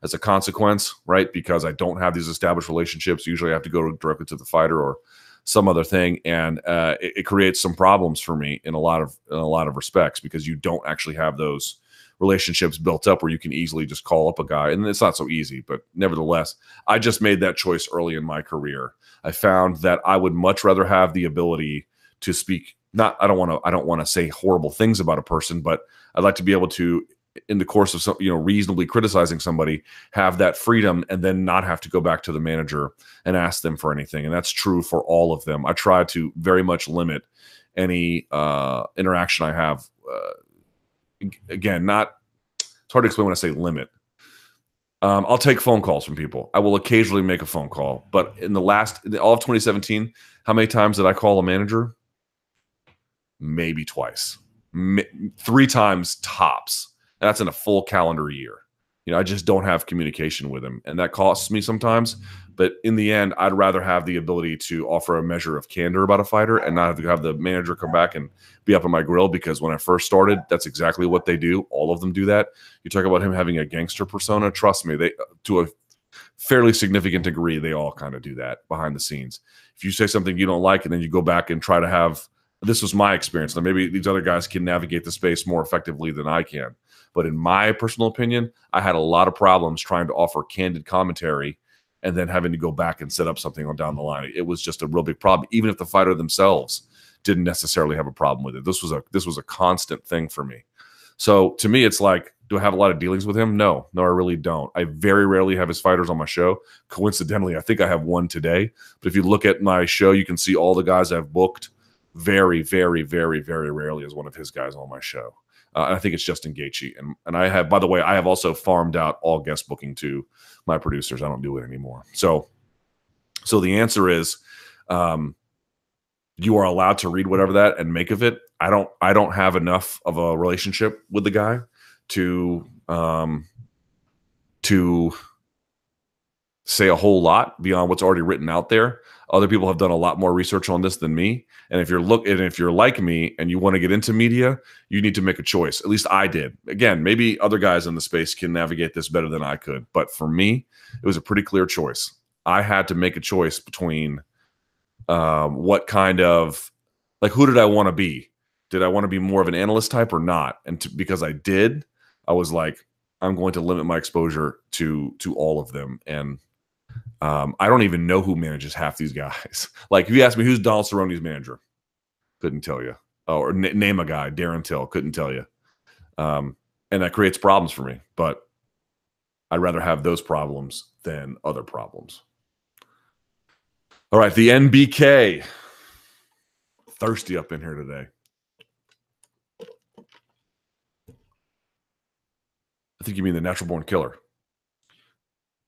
as a consequence, right? Because I don't have these established relationships. Usually I have to go directly to the fighter or some other thing. And it creates some problems for me in a lot of respects, because you don't actually have those relationships built up where you can easily just call up a guy. And it's not so easy, but nevertheless, I just made that choice early in my career. I found that I would much rather have the ability to speak. I don't want to say horrible things about a person, but I'd like to be able to, in the course of some, you know, reasonably criticizing somebody, have that freedom and then not have to go back to the manager and ask them for anything. And that's true for all of them. I try to very much limit any interaction I have. Again, it's hard to explain when I say limit. I'll take phone calls from people. I will occasionally make a phone call, but in all of 2017, how many times did I call a manager? Maybe twice, 3 times tops. And that's in a full calendar year. You know, I just don't have communication with him, and that costs me sometimes. But in the end, I'd rather have the ability to offer a measure of candor about a fighter and not have to have the manager come back and be up in my grill, because when I first started, that's exactly what they do. All of them do that. You talk about him having a gangster persona. Trust me, to a fairly significant degree, they all kind of do that behind the scenes. If you say something you don't like and then you go back and try to have, this was my experience. Now, maybe these other guys can navigate the space more effectively than I can. But in my personal opinion, I had a lot of problems trying to offer candid commentary and then having to go back and set up something on down the line. It was just a real big problem, even if the fighter themselves didn't necessarily have a problem with it. This was a constant thing for me. So to me, it's like, do I have a lot of dealings with him? No, I really don't. I very rarely have his fighters on my show. Coincidentally, I think I have one today. But if you look at my show, you can see all the guys I've booked very, very, very, very rarely is one of his guys on my show. And I think it's Justin Gaethje. And I have, by the way, I have also farmed out all guest booking to my producers. I don't do it anymore. So the answer is, you are allowed to read whatever that and make of it. I don't have enough of a relationship with the guy to say a whole lot beyond what's already written out there. Other people have done a lot more research on this than me. And if you're like me and you want to get into media, you need to make a choice. At least I did. Again, maybe other guys in the space can navigate this better than I could. But for me, it was a pretty clear choice. I had to make a choice between what kind of, like, who did I want to be? Did I want to be more of an analyst type or not? And because I did, I was like, I'm going to limit my exposure to all of them. And I don't even know who manages half these guys. Like, if you ask me who's Donald Cerrone's manager, couldn't tell you. Oh, or name a guy, Darren Till, couldn't tell you. And that creates problems for me. But I'd rather have those problems than other problems. All right, the NBK. Thirsty up in here today. I think you mean the Natural Born Killer.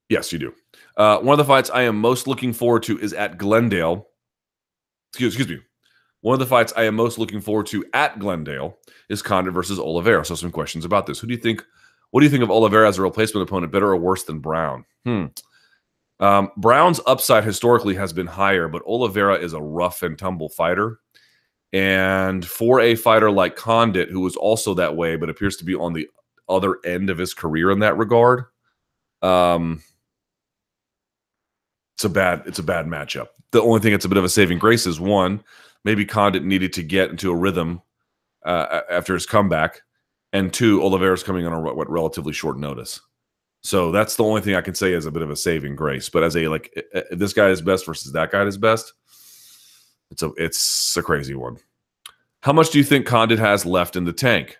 Yes, you do. One of the fights I am most looking forward to is at Glendale. Excuse me. One of the fights I am most looking forward to at Glendale is Condit versus Oliveira. So some questions about this. What do you think of Oliveira as a replacement opponent? Better or worse than Brown? Brown's upside historically has been higher, but Oliveira is a rough and tumble fighter. And for a fighter like Condit, who was also that way, but appears to be on the other end of his career in that regard, it's a bad matchup. The only thing that's a bit of a saving grace is, one, maybe Condit needed to get into a rhythm after his comeback, and two, Oliveira's coming on a relatively short notice. So that's the only thing I can say is a bit of a saving grace. But as a, like, if this guy is best versus that guy is best, it's a crazy one. How much do you think Condit has left in the tank?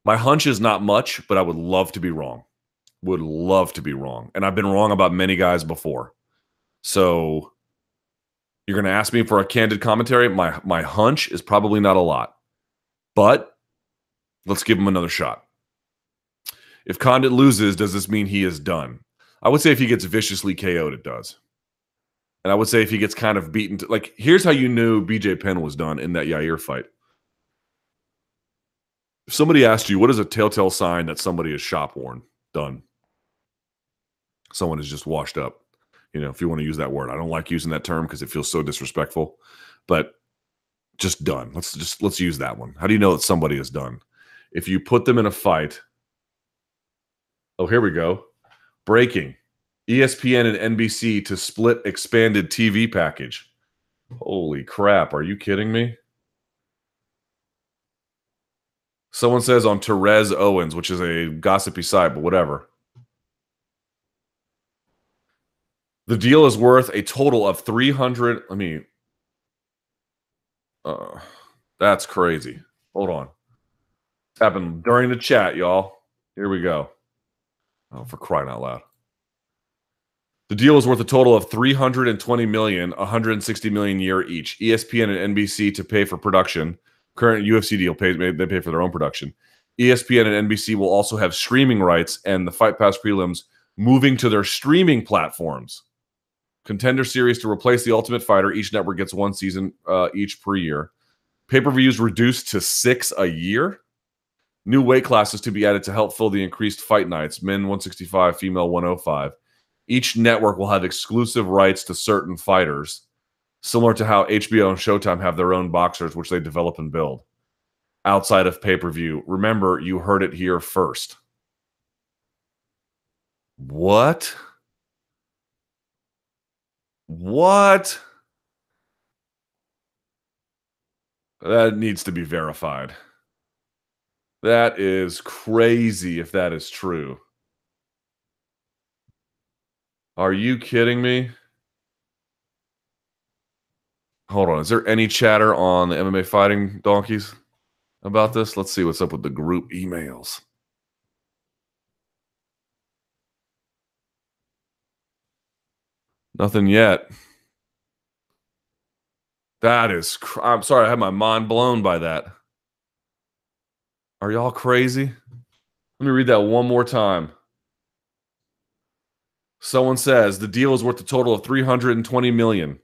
My hunch is not much, but I would love to be wrong. Would love to be wrong. And I've been wrong about many guys before. So you're going to ask me for a candid commentary. My hunch is probably not a lot. But let's give him another shot. If Condit loses, does this mean he is done? I would say if he gets viciously KO'd, it does. And I would say if he gets kind of beaten, like, here's how you knew BJ Penn was done in that Yair fight. If somebody asked you, what is a telltale sign that somebody is shop worn? Done. Someone is just washed up. You know, if you want to use that word. I don't like using that term because it feels so disrespectful. But just done. Let's use that one. How do you know that somebody is done? If you put them in a fight. Oh, here we go. Breaking. ESPN and NBC to split expanded TV package. Holy crap. Are you kidding me? Someone says on Therese Owens, which is a gossipy site, but whatever. The deal is worth a total of 300. That's crazy. Hold on. It's happened during the chat, y'all. Here we go. Oh, for crying out loud. The deal is worth a total of $320 million, $160 million a year each. ESPN and NBC to pay for production. Current UFC deal they pay for their own production. ESPN and NBC will also have streaming rights, and the Fight Pass prelims moving to their streaming platforms. Contender Series to replace The Ultimate Fighter. Each network gets one season each per year. Pay-per-views reduced to 6 a year. New weight classes to be added to help fill the increased fight nights. Men 165, female 105. Each network will have exclusive rights to certain fighters, similar to how HBO and Showtime have their own boxers, which they develop and build outside of pay-per-view. Remember, you heard it here first. What? What? That needs to be verified. That is crazy if that is true. Are you kidding me? Hold on. Is there any chatter on the MMA Fighting Donkeys about this? Let's see what's up with the group emails. Nothing yet. That is, I'm sorry, I had my mind blown by that. Are y'all crazy? Let me read that one more time. Someone says the deal is worth a total of $320 million,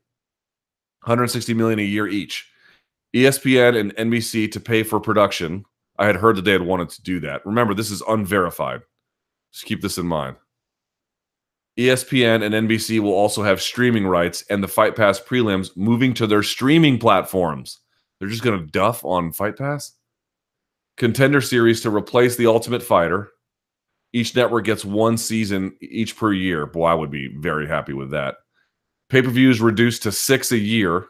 $160 million a year each. ESPN and NBC to pay for production. I had heard that they had wanted to do that. Remember, this is unverified. Just keep this in mind. ESPN and NBC will also have streaming rights, and the Fight Pass prelims moving to their streaming platforms. They're just going to duff on Fight Pass? Contender Series to replace The Ultimate Fighter. Each network gets one season each per year. Boy, I would be very happy with that. Pay-per-views reduced to 6 a year.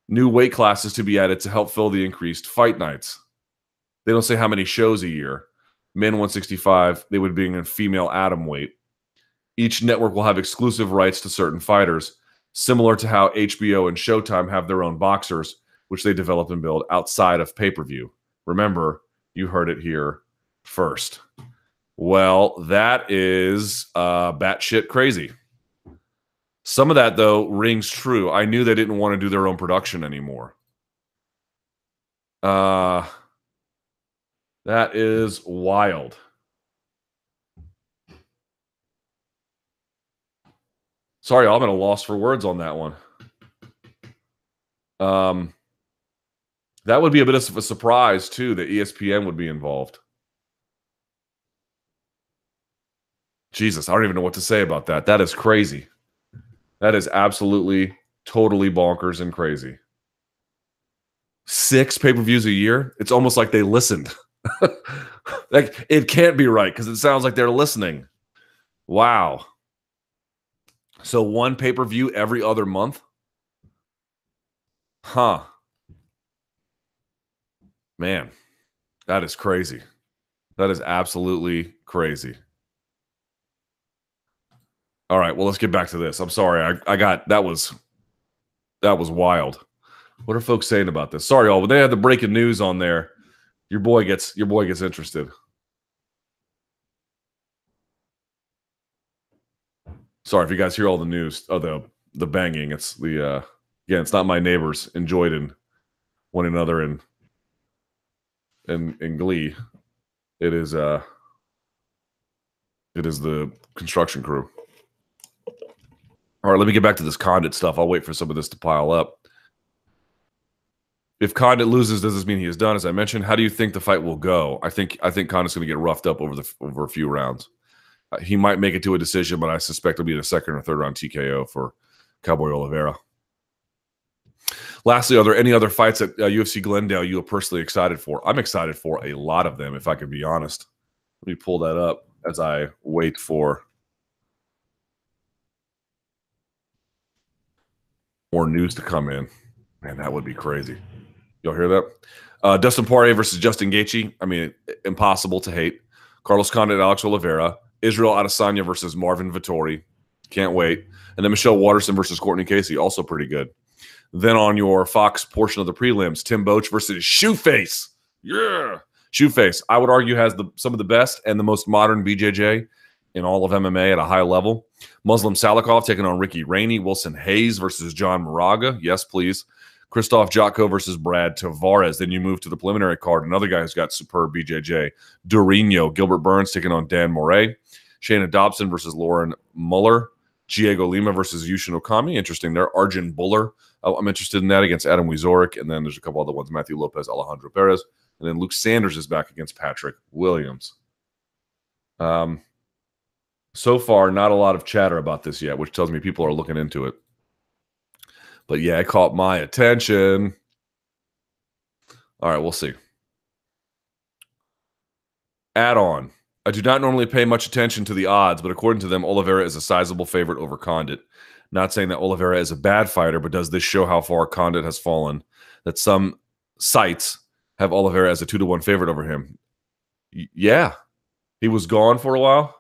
New weight classes to be added to help fill the increased fight nights. They don't say how many shows a year. Men 165, they would be in female atom weight. Each network will have exclusive rights to certain fighters, similar to how HBO and Showtime have their own boxers, which they develop and build outside of pay-per-view. Remember, you heard it here first. Well, that is batshit crazy. Some of that, though, rings true. I knew they didn't want to do their own production anymore. That is wild. Sorry, I'm at a loss for words on that one. That would be a bit of a surprise, too, that ESPN would be involved. Jesus, I don't even know what to say about that. That is crazy. That is absolutely, totally bonkers and crazy. 6 pay-per-views a year? It's almost like they listened. Like, it can't be right because it sounds like they're listening. Wow. So 1 pay-per-view every other month? Huh. Man, that is crazy. That is absolutely crazy. All right, well, let's get back to this. I'm sorry. I got that was wild. What are folks saying about this? Sorry, y'all. When they had the breaking news on there, your boy gets interested. Sorry if you guys hear all the news. Oh, the banging. It's the again, it's not my neighbors enjoyed in one another in glee. It is the construction crew. All right, let me get back to this Condit stuff. I'll wait for some of this to pile up. If Condit loses, does this mean he is done? As I mentioned, how do you think the fight will go? I think Condit's going to get roughed up over a few rounds. He might make it to a decision, but I suspect it'll be a second or third round TKO for Cowboy Oliveira. Lastly, are there any other fights at UFC Glendale you are personally excited for? I'm excited for a lot of them, if I could be honest. Let me pull that up as I wait for more news to come in. Man, that would be crazy. Y'all hear that? Dustin Poirier versus Justin Gaethje. I mean, impossible to hate. Carlos Condit, Alex Oliveira. Israel Adesanya versus Marvin Vettori. Can't wait. And then Michelle Waterson versus Courtney Casey. Also pretty good. Then on your Fox portion of the prelims, Tim Boetsch versus Shoeface. Yeah. Shoeface, I would argue, has some of the best and the most modern BJJ in all of MMA at a high level. Muslim Salikov taking on Ricky Rainey. Wilson Hayes versus John Moraga. Yes, please. Christoph Jotko versus Brad Tavares. Then you move to the preliminary card. Another guy who's got superb BJJ. Durinho. Gilbert Burns taking on Dan Moray. Shayna Dobson versus Lauren Muller. Diego Lima versus Yushin Okami. Interesting there. Arjun Buller. I'm interested in that against Adam Wieczorek. And then there's a couple other ones. Matthew Lopez, Alejandro Perez. And then Luke Sanders is back against Patrick Williams. So far, not a lot of chatter about this yet, which tells me people are looking into it. But yeah, it caught my attention. All right, we'll see. Add-on. I do not normally pay much attention to the odds, but according to them, Oliveira is a sizable favorite over Condit. Not saying that Oliveira is a bad fighter, but does this show how far Condit has fallen? That some sites have Oliveira as a 2-1 favorite over him. Yeah. He was gone for a while.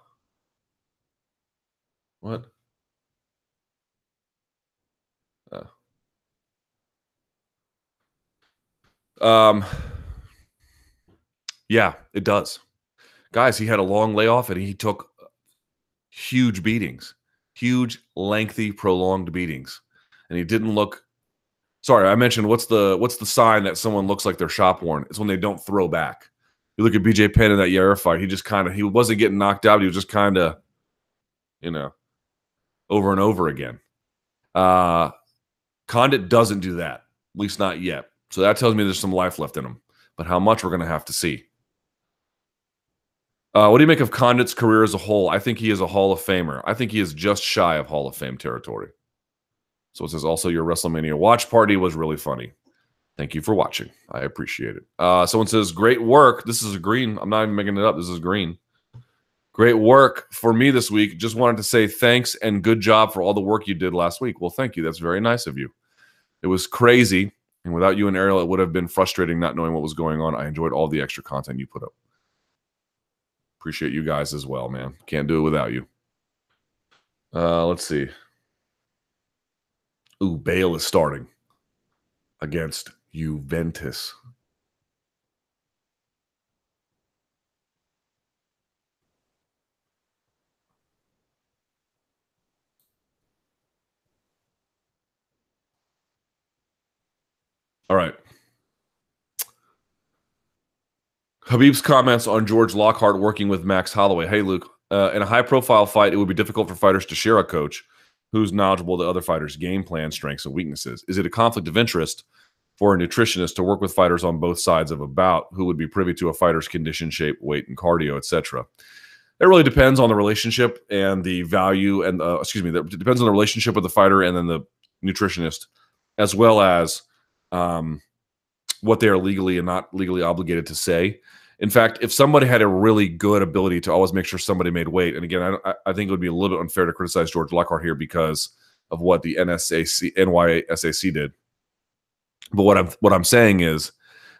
What? Yeah, it does. Guys, he had a long layoff and he took huge beatings, huge, lengthy, prolonged beatings. And he didn't look Sorry, I mentioned what's the sign that someone looks like they're shop worn? It's when they don't throw back. You look at BJ Penn in that Yair fight, he wasn't getting knocked out. He was just kind of, you know, over and over again. Condit doesn't do that, at least not yet. So that tells me there's some life left in him. But how much, we're going to have to see. What do you make of Condit's career as a whole? I think he is a Hall of Famer. I think he is just shy of Hall of Fame territory. So it says also your WrestleMania watch party was really funny. Thank you for watching. I appreciate it. Someone says, great work. This is a green. I'm not even making it up. This is green. Great work for me this week. Just wanted to say thanks and good job for all the work you did last week. Well, thank you. That's very nice of you. It was crazy. And without you and Ariel, it would have been frustrating not knowing what was going on. I enjoyed all the extra content you put up. Appreciate you guys as well, man. Can't do it without you. Let's see. Ooh, Bale is starting against Juventus. All right. Khabib's comments on George Lockhart working with Max Holloway. Hey, Luke, in a high-profile fight, it would be difficult for fighters to share a coach who's knowledgeable of the other fighters' game plan, strengths, and weaknesses. Is it a conflict of interest for a nutritionist to work with fighters on both sides of a bout who would be privy to a fighter's condition, shape, weight, and cardio, etc.? It really depends on the relationship and the value, and it depends on the relationship with the fighter and then the nutritionist, as well as what they are legally and not legally obligated to say. In fact, if somebody had a really good ability to always make sure somebody made weight, and again, I think it would be a little bit unfair to criticize George Lockhart here because of what the NYSAC did. But what I'm saying is,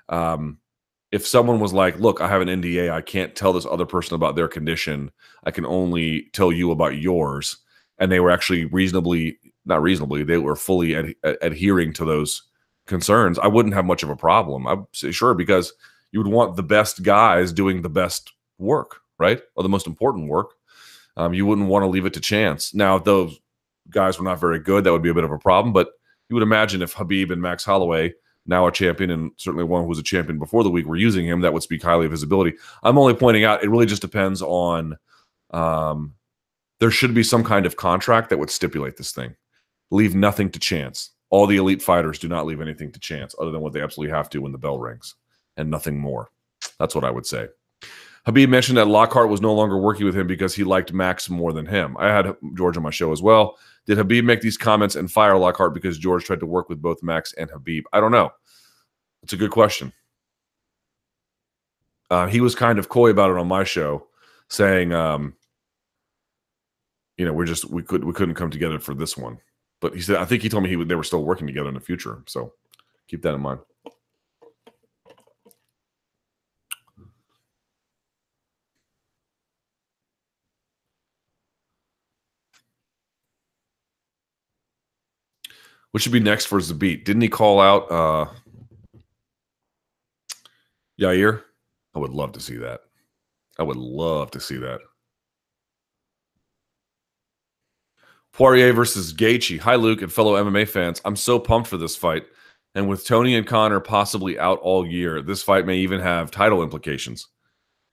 if someone was like, look, I have an NDA, I can't tell this other person about their condition, I can only tell you about yours, and they were actually they were fully adhering to those concerns, I wouldn't have much of a problem. I'd say sure, because you would want the best guys doing the best work, right? Or the most important work. You wouldn't want to leave it to chance. Now, if those guys were not very good, that would be a bit of a problem. But you would imagine if Khabib and Max Holloway, now a champion, and certainly one who was a champion before the week, were using him, that would speak highly of his ability. I'm only pointing out it really just depends on there should be some kind of contract that would stipulate this thing. Leave nothing to chance. All the elite fighters do not leave anything to chance other than what they absolutely have to when the bell rings, and nothing more. That's what I would say. Khabib mentioned that Lockhart was no longer working with him because he liked Max more than him. I had George on my show as well. Did Khabib make these comments and fire Lockhart because George tried to work with both Max and Khabib? I don't know. It's a good question. He was kind of coy about it on my show, saying, we couldn't come together for this one. But he said, I think he told me they were still working together in the future. So keep that in mind. What should be next for Zabit? Didn't he call out Yair? I would love to see that. I would love to see that. Poirier versus Gaethje. Hi, Luke and fellow MMA fans. I'm so pumped for this fight. And with Tony and Conor possibly out all year, this fight may even have title implications.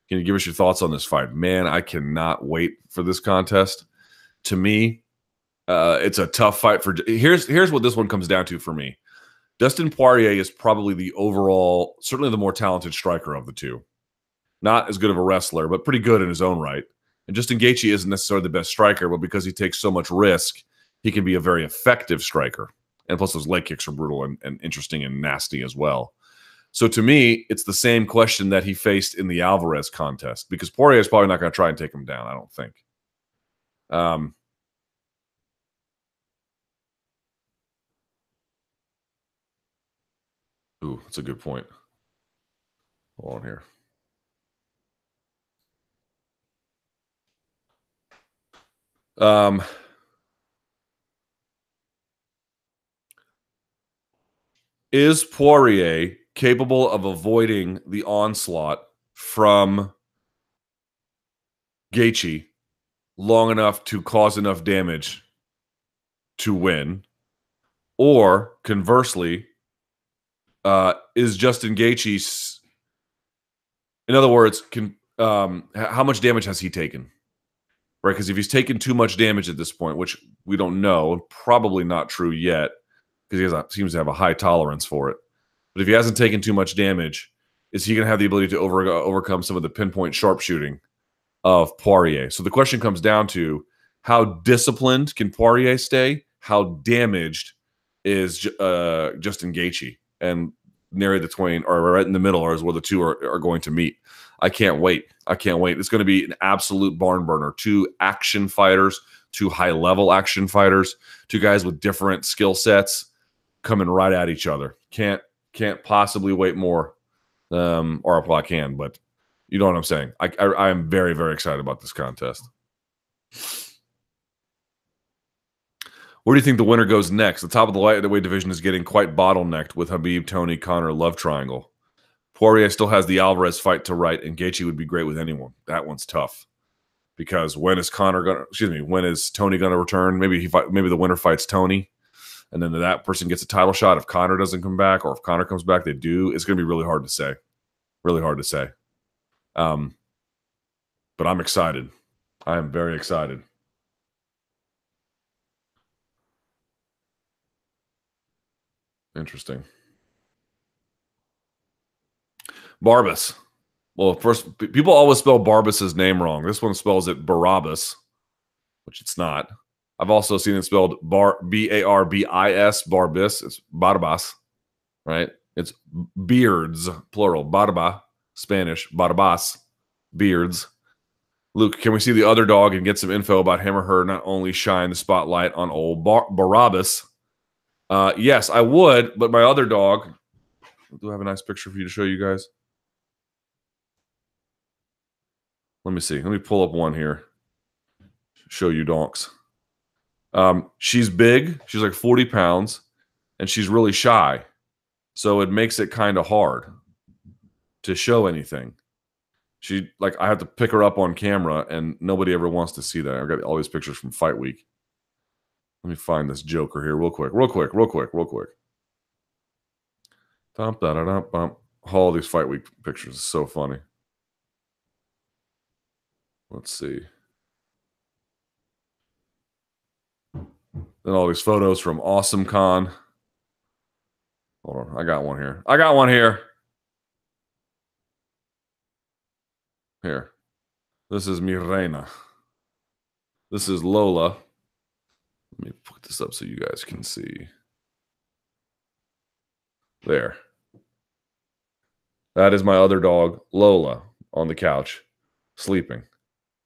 Can you give us your thoughts on this fight? Man, I cannot wait for this contest. To me, it's a tough fight. Here's what this one comes down to for me. Dustin Poirier is probably the overall, certainly the more talented striker of the two. Not as good of a wrestler, but pretty good in his own right. And Justin Gaethje isn't necessarily the best striker, but because he takes so much risk, he can be a very effective striker. And plus, those leg kicks are brutal and interesting and nasty as well. So to me, it's the same question that he faced in the Alvarez contest, because Poirier is probably not going to try and take him down, I don't think. Ooh, that's a good point. Hold on here. Is Poirier capable of avoiding the onslaught from Gaethje long enough to cause enough damage to win? Or conversely, is Justin Gaethje, in other words, how much damage has he taken? Right? Because if he's taken too much damage at this point, which we don't know, probably not true yet, because he seems to have a high tolerance for it. But if he hasn't taken too much damage, is he going to have the ability to overcome some of the pinpoint sharpshooting of Poirier? So the question comes down to, how disciplined can Poirier stay? How damaged is Justin Gaethje? And nary the twain, or right in the middle, is where the two are going to meet. I can't wait. I can't wait. It's going to be an absolute barn burner. Two action fighters, two high-level action fighters, two guys with different skill sets coming right at each other. Can't possibly wait more. Or well, I can, but you know what I'm saying. I am very, very excited about this contest. Where do you think the winner goes next? The top of the lightweight division is getting quite bottlenecked with Khabib, Tony, Conor, love triangle. Poirier still has the Alvarez fight to write, and Gaethje would be great with anyone. That one's tough, because when is Tony going to return? Maybe the winner fights Tony, and then that person gets a title shot if Conor doesn't come back, or if Conor comes back, they do. It's going to be really hard to say. Really hard to say. But I'm excited. I am very excited. Interesting. Barbas. Well, first, people always spell Barbas's name wrong. This one spells it Barabbas, which it's not. I've also seen it spelled B-A-R-B-I-S, Barbis. It's Barbas, right? It's beards, plural. Barba, Spanish. Barbas, beards. Luke, can we see the other dog and get some info about him or her not only shine the spotlight on old Barabbas? Yes, I would, but my other dog, do I have a nice picture for you to show you guys? Let me see. Let me pull up one here. Show you donks. She's big. She's like 40 pounds, and she's really shy. So it makes it kind of hard to show anything. I have to pick her up on camera, and nobody ever wants to see that. I've got all these pictures from Fight Week. Let me find this joker here real quick. All these Fight Week pictures is so funny. Let's see. Then all these photos from Awesome Con. Hold on. I got one here. Here. This is Mirena. This is Lola. Let me put this up so you guys can see. There. That is my other dog, Lola, on the couch, sleeping.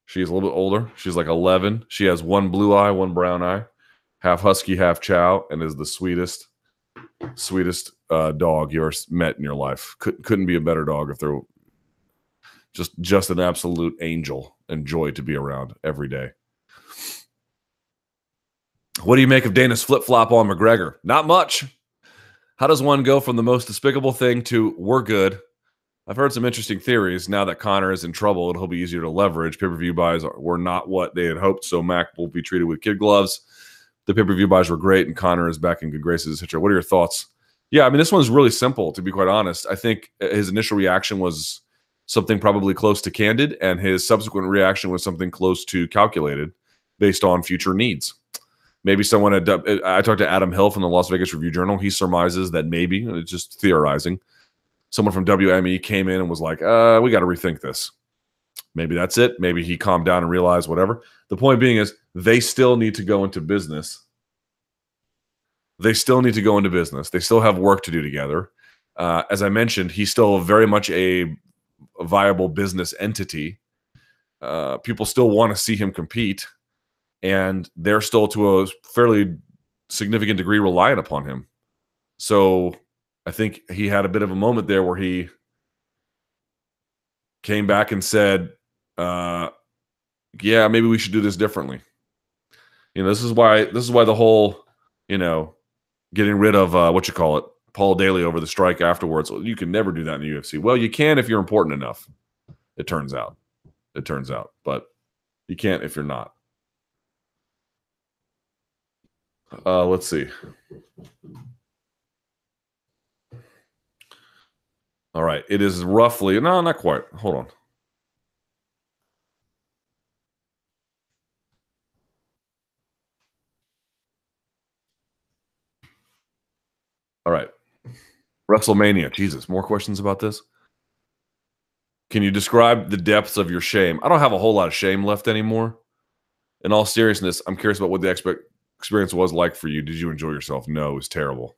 She's a little bit older. She's like 11. She has one blue eye, one brown eye, half husky, half chow, and is the sweetest dog you ever met in your life. Couldn't be a better dog if they're just an absolute angel and joy to be around every day. What do you make of Dana's flip-flop on McGregor? Not much. How does one go from the most despicable thing to we're good? I've heard some interesting theories. Now that Conor is in trouble, it'll be easier to leverage. Pay-per-view buys were not what they had hoped, so Mac will be treated with kid gloves. The pay-per-view buys were great, and Conor is back in good graces, etc. What are your thoughts? Yeah, I mean, this one's really simple, to be quite honest. I think his initial reaction was something probably close to candid, and his subsequent reaction was something close to calculated based on future needs. Maybe someone I talked to Adam Hill from the Las Vegas Review-Journal. He surmises that maybe, it's just theorizing, someone from WME came in and was like, we got to rethink this. Maybe that's it. Maybe he calmed down and realized whatever. The point being is they still need to go into business. They still have work to do together. As I mentioned, he's still very much a viable business entity. People still want to see him compete, and they're still to a fairly significant degree reliant upon him. So I think he had a bit of a moment there where he came back and said, yeah, maybe we should do this differently. This is why the whole, getting rid of Paul Daly over the strike afterwards. Well, you can never do that in the UFC. Well, you can if you're important enough. It turns out, but you can't if you're not. Let's see. All right. It is roughly, no, not quite. Hold on. All right. WrestleMania. Jesus, more questions about this? Can you describe the depths of your shame? I don't have a whole lot of shame left anymore. In all seriousness, I'm curious about what the experience was like for you. Did you enjoy yourself? No, it was terrible.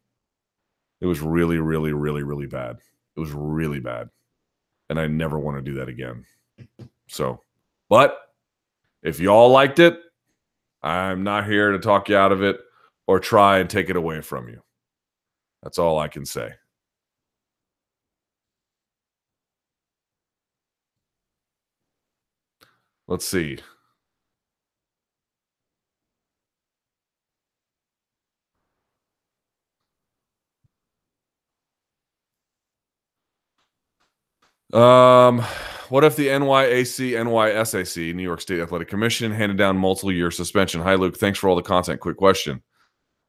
It was really, really, really, really bad. It was really bad. And I never want to do that again. So, but if y'all liked it, I'm not here to talk you out of it or try and take it away from you. That's all I can say. Let's see. What if the NYSAC, New York State Athletic Commission, handed down multiple year suspension? Hi, Luke. Thanks for all the content. Quick question.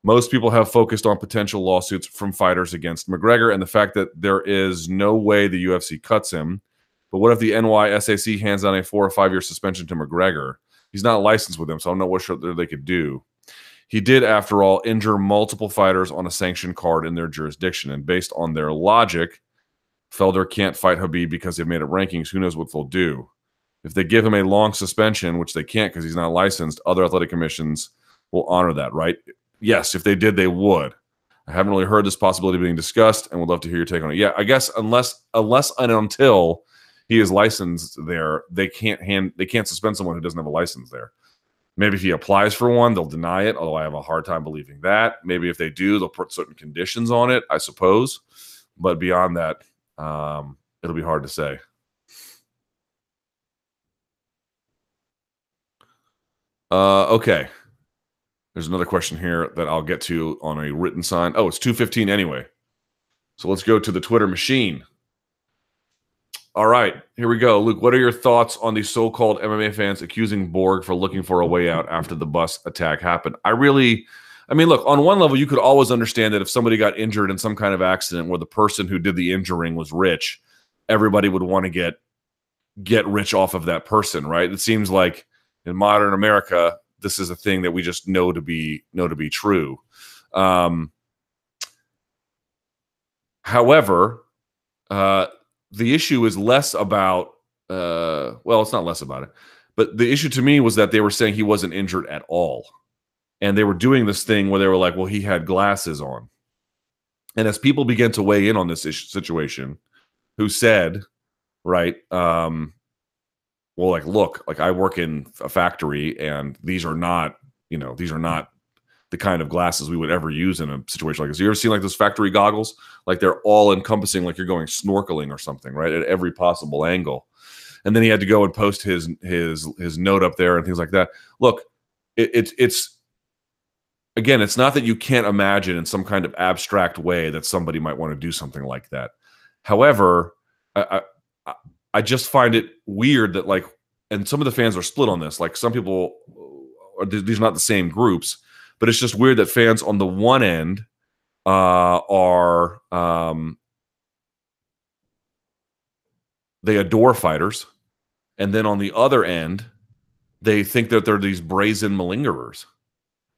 Most people have focused on potential lawsuits from fighters against McGregor and the fact that there is no way the UFC cuts him. But what if the NYSAC hands down a 4 or 5 year suspension to McGregor? He's not licensed with them, so I don't know what they could do. He did, after all, injure multiple fighters on a sanctioned card in their jurisdiction. And based on their logic, Felder can't fight Khabib because they've made it rankings. Who knows what they'll do? If they give him a long suspension, which they can't because he's not licensed, other athletic commissions will honor that, right? Yes, if they did, they would. I haven't really heard this possibility being discussed and would love to hear your take on it. Yeah, I guess unless and until he is licensed there, they can't suspend someone who doesn't have a license there. Maybe if he applies for one, they'll deny it, although I have a hard time believing that. Maybe if they do, they'll put certain conditions on it, I suppose. But beyond that, it'll be hard to say. Okay. There's another question here that I'll get to on a written sign. Oh, it's 2:15 anyway. So let's go to the Twitter machine. All right, here we go. Luke, what are your thoughts on the so-called MMA fans accusing Borg for looking for a way out after the bus attack happened? I mean, look, on one level, you could always understand that if somebody got injured in some kind of accident where the person who did the injuring was rich, everybody would want to get rich off of that person, right? It seems like in modern America, this is a thing that we just know to be true. However, the issue is less about, well, it's not less about it, but the issue to me was that they were saying he wasn't injured at all. And they were doing this thing where they were like, well, he had glasses on. And as people began to weigh in on this situation, who said, right, well, like, look, like I work in a factory and these are not the kind of glasses we would ever use in a situation like this. You ever seen like those factory goggles? Like they're all encompassing, like you're going snorkeling or something, right? At every possible angle. And then he had to go and post his note up there and things like that. Look, it's again, it's not that you can't imagine in some kind of abstract way that somebody might want to do something like that. However, I just find it weird that like, and some of the fans are split on this. Like some people, these are not the same groups, but it's just weird that fans on the one end are they adore fighters, and then on the other end, they think that they're these brazen malingerers.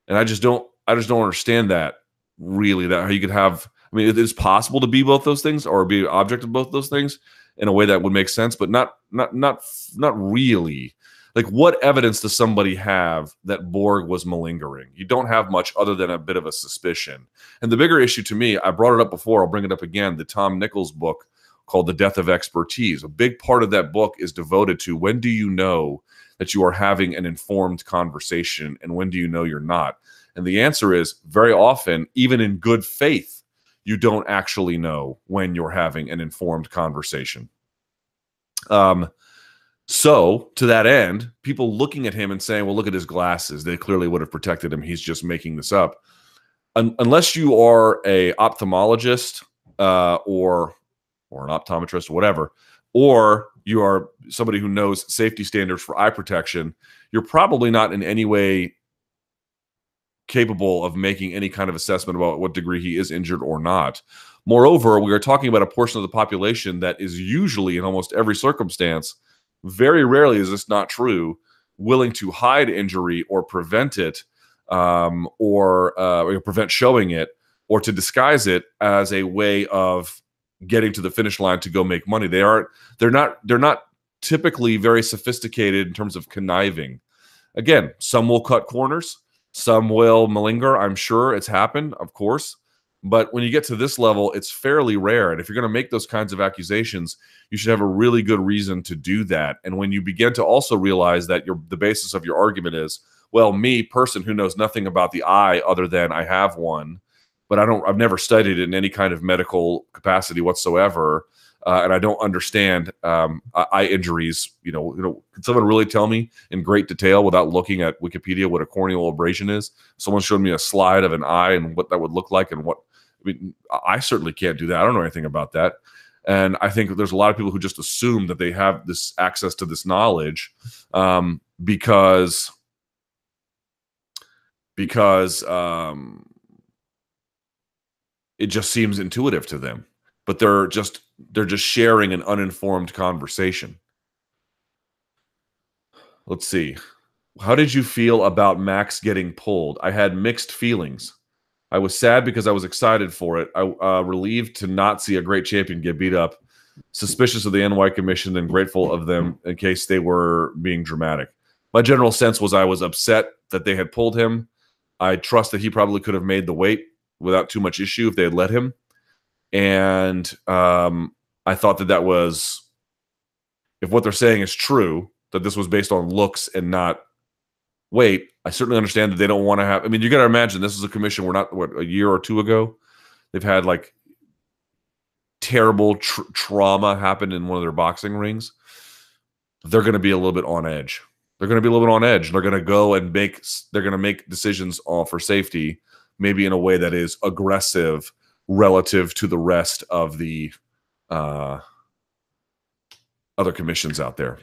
And I just don't understand that really. That how you could have. I mean, it is possible to be both those things or be an object of both those things in a way that would make sense, but not really. Like, what evidence does somebody have that Borg was malingering? You don't have much other than a bit of a suspicion. And the bigger issue to me, I brought it up before, I'll bring it up again, the Tom Nichols book called The Death of Expertise. A big part of that book is devoted to when do you know that you are having an informed conversation and when do you know you're not? And the answer is very often, even in good faith, you don't actually know when you're having an informed conversation. So to that end, people looking at him and saying, well, look at his glasses. They clearly would have protected him. He's just making this up. Unless you are a ophthalmologist or an optometrist or whatever, or you are somebody who knows safety standards for eye protection, you're probably not in any way capable of making any kind of assessment about what degree he is injured or not. Moreover, we are talking about a portion of the population that is usually, in almost every circumstance, very rarely is this not true, willing to hide injury or prevent it, or prevent showing it, or to disguise it as a way of getting to the finish line to go make money. They're not typically very sophisticated in terms of conniving. Again, some will cut corners, some will malinger. I'm sure it's happened, of course. But when you get to this level, it's fairly rare. And if you're going to make those kinds of accusations, you should have a really good reason to do that. And when you begin to also realize that the basis of your argument is, well, me, person who knows nothing about the eye other than I have one, but I've never studied it in any kind of medical capacity whatsoever, and I don't understand eye injuries. Can someone really tell me in great detail without looking at Wikipedia what a corneal abrasion is? Someone showed me a slide of an eye and what that would look like, and I certainly can't do that. I don't know anything about that. And I think there's a lot of people who just assume that they have this access to this knowledge because it just seems intuitive to them. But they're just sharing an uninformed conversation. Let's see. How did you feel about Max getting pulled? I had mixed feelings. I was sad because I was excited for it. I relieved to not see a great champion get beat up, suspicious of the NY Commission, and grateful of them in case they were being dramatic. My general sense was I was upset that they had pulled him. I trust that he probably could have made the weight without too much issue if they had let him. And I thought that was, if what they're saying is true, that this was based on looks and not weight, I certainly understand that they don't want to have. I mean, you got to imagine this is a commission. We're not, a year or two ago, they've had like terrible trauma happen in one of their boxing rings. They're going to be a little bit on edge. They're going to be a little bit on edge. They're going to go and they're going to make decisions for safety, maybe in a way that is aggressive relative to the rest of the other commissions out there.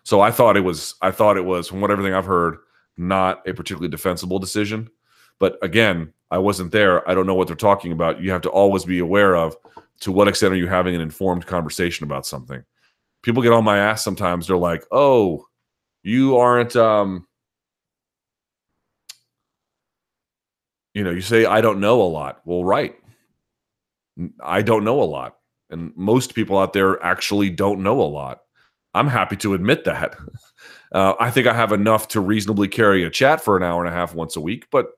So I thought it was, from everything I've heard, not a particularly defensible decision. But again, I wasn't there. I don't know what they're talking about. You have to always be aware of to what extent are you having an informed conversation about something. People get on my ass sometimes. They're like, oh, you aren't, you say, I don't know a lot. Well, right. I don't know a lot. And most people out there actually don't know a lot. I'm happy to admit that. I think I have enough to reasonably carry a chat for an hour and a half once a week, but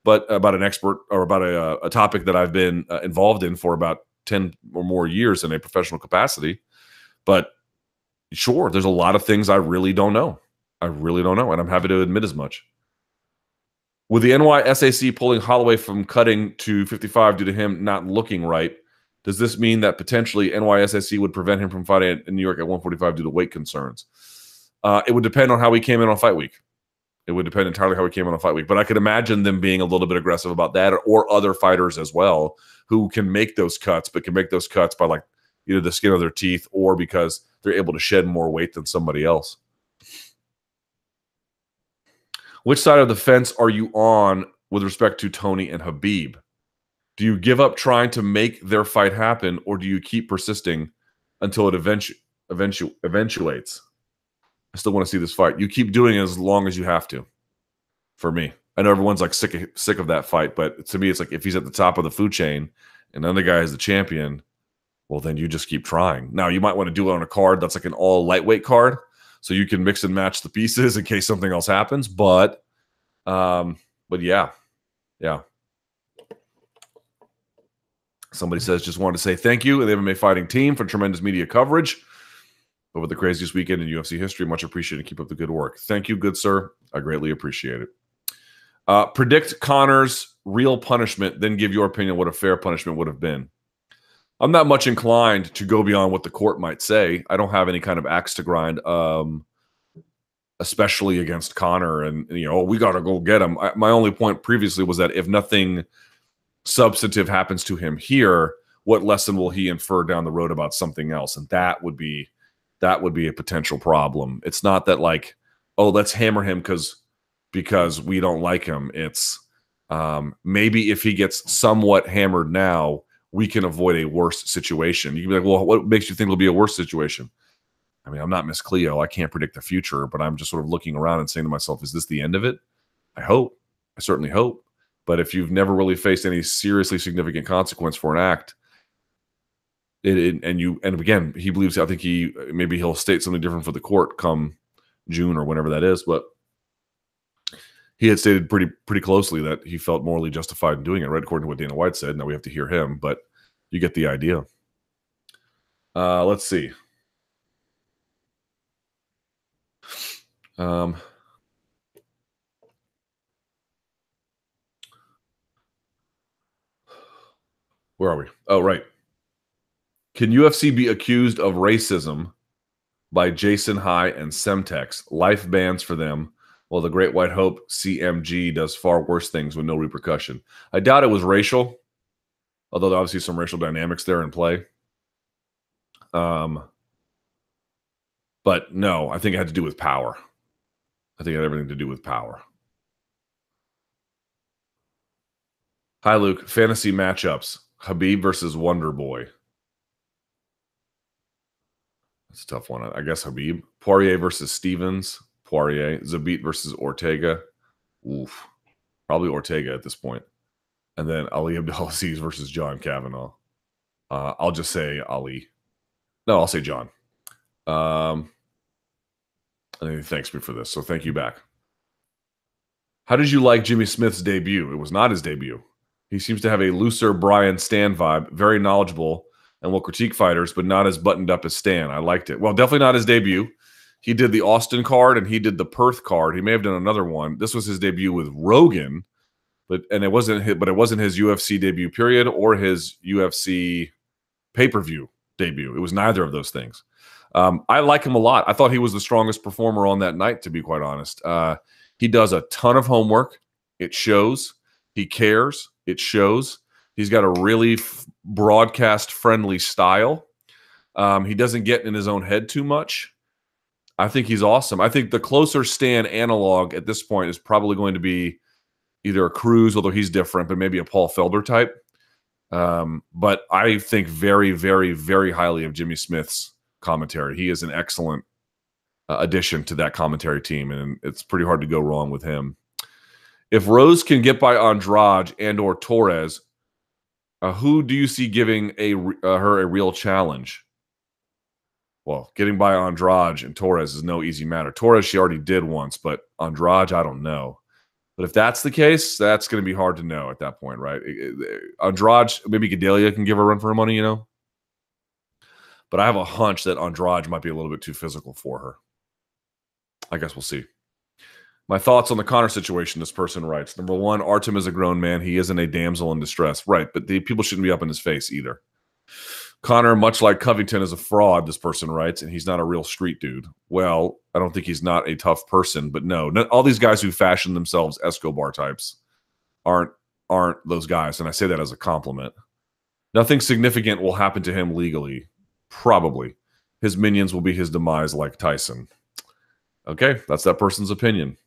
about an expert or about a topic that I've been involved in for about 10 or more years in a professional capacity. But sure, there's a lot of things I really don't know. And I'm happy to admit as much. With the NYSAC pulling Holloway from cutting to 55 due to him not looking right, does this mean that potentially NYSAC would prevent him from fighting in New York at 145 due to weight concerns? It would depend on how he came in on fight week. It would depend entirely how he came in on fight week. But I could imagine them being a little bit aggressive about that, or other fighters as well who can make those cuts, but can make those cuts by like either the skin of their teeth or because they're able to shed more weight than somebody else. Which side of the fence are you on with respect to Tony and Khabib? Do you give up trying to make their fight happen, or do you keep persisting until it eventuates? I still want to see this fight. You keep doing it as long as you have to. For me, I know everyone's like sick of that fight, but to me, it's like if he's at the top of the food chain and the other guy is the champion, well, then you just keep trying. Now, you might want to do it on a card that's like an all lightweight card, so you can mix and match the pieces in case something else happens. But yeah. Somebody says, just wanted to say thank you, the MMA Fighting team, for tremendous media coverage over the craziest weekend in UFC history. Much appreciated. Keep up the good work. Thank you, good sir. I greatly appreciate it. Predict Conor's real punishment, then give your opinion what a fair punishment would have been. I'm not much inclined to go beyond what the court might say. I don't have any kind of axe to grind, especially against Conor. And, we got to go get him. My only point previously was that if nothing substantive happens to him here, what lesson will he infer down the road about something else? And that would be a potential problem. It's not that like, oh, let's hammer him because we don't like him. It's Maybe if he gets somewhat hammered now, we can avoid a worse situation. You can be like, well, what makes you think it'll be a worse situation? I mean, I'm not Miss Cleo. I can't predict the future, but I'm just sort of looking around and saying to myself, is this the end of it? I hope. I certainly hope. But if you've never really faced any seriously significant consequence for an act, and again, he believes, I think maybe he'll state something different for the court come June or whenever that is, but he had stated pretty closely that he felt morally justified in doing it, right? According to what Dana White said. Now we have to hear him, but you get the idea. Let's see. Where are we? Oh, right. Can UFC be accused of racism by Jason High and Semtex? Life bans for them, while the Great White Hope CMG does far worse things with no repercussion. I doubt it was racial, although there obviously some racial dynamics there in play. But no, I think it had to do with power. I think it had everything to do with power. Hi, Luke. Fantasy matchups. Khabib versus Wonder Boy. That's a tough one. I guess Khabib. Poirier versus Stevens. Poirier. Zabit versus Ortega. Oof. Probably Ortega at this point. And then Ali Abdelaziz versus John Kavanaugh. I'll just say Ali. No, I'll say John. And he thanks me for this, so thank you back. How did you like Jimmy Smith's debut? It was not his debut. He seems to have a looser Brian Stan vibe, very knowledgeable, and will critique fighters, but not as buttoned up as Stan. I liked it. Well, definitely not his debut. He did the Austin card and he did the Perth card. He may have done another one. This was his debut with Rogan, but it wasn't his UFC debut period or his UFC pay-per-view debut. It was neither of those things. I like him a lot. I thought he was the strongest performer on that night, to be quite honest. He does a ton of homework. It shows. He cares. It shows. He's got a really broadcast-friendly style. He doesn't get in his own head too much. I think he's awesome. I think the closer Stan analog at this point is probably going to be either a Cruz, although he's different, but maybe a Paul Felder type. But I think very, very, very highly of Jimmy Smith's commentary. He is an excellent addition to that commentary team, and it's pretty hard to go wrong with him. If Rose can get by Andrade and or Torres, who do you see giving her a real challenge? Well, getting by Andrade and Torres is no easy matter. Torres, she already did once, but Andrade, I don't know. But if that's the case, that's going to be hard to know at that point, right? Andrade, maybe Gedalia can give her a run for her money, you know? But I have a hunch that Andrade might be a little bit too physical for her. I guess we'll see. My thoughts on the Conor situation, this person writes. Number one, Artem is a grown man. He isn't a damsel in distress. Right, but the people shouldn't be up in his face either. Conor, much like Covington, is a fraud, this person writes, and he's not a real street dude. Well, I don't think he's not a tough person, but no, all these guys who fashion themselves Escobar types aren't those guys, and I say that as a compliment. Nothing significant will happen to him legally. Probably. His minions will be his demise like Tyson. Okay, that's that person's opinion.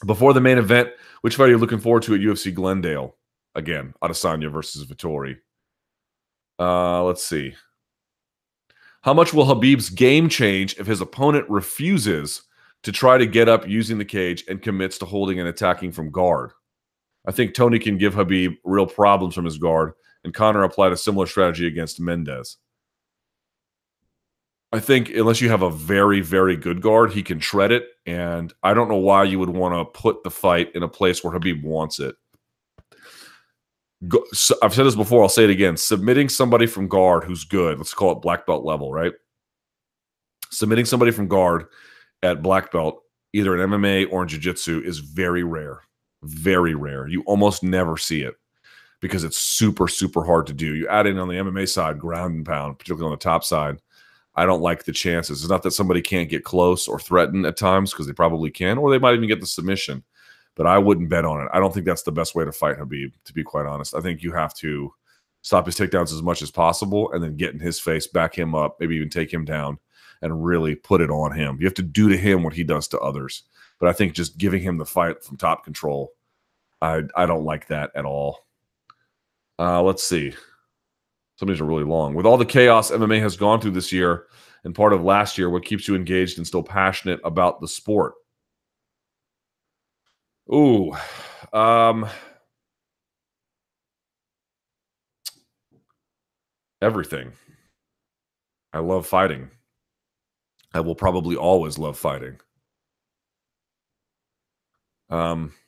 Before the main event, which fight are you looking forward to at UFC Glendale? Again, Adesanya versus Vettori. Let's see. How much will Khabib's game change if his opponent refuses to try to get up using the cage and commits to holding and attacking from guard? I think Tony can give Khabib real problems from his guard, and Conor applied a similar strategy against Mendez. I think unless you have a very, very good guard, he can tread it, and I don't know why you would want to put the fight in a place where Khabib wants it. I've said this before, I'll say it again. Submitting somebody from guard who's good, let's call it black belt level, right? Submitting somebody from guard at black belt, either in MMA or in jiu-jitsu, is very rare. Very rare. You almost never see it because it's super, super hard to do. You add in on the MMA side, ground and pound, particularly on the top side. I don't like the chances. It's not that somebody can't get close or threaten at times, because they probably can, or they might even get the submission. But I wouldn't bet on it. I don't think that's the best way to fight Khabib, to be quite honest. I think you have to stop his takedowns as much as possible and then get in his face, back him up, maybe even take him down and really put it on him. You have to do to him what he does to others. But I think just giving him the fight from top control, I don't like that at all. Let's see. Some of these are really long. With all the chaos MMA has gone through this year and part of last year, what keeps you engaged and still passionate about the sport? Ooh. Everything. I love fighting. I will probably always love fighting.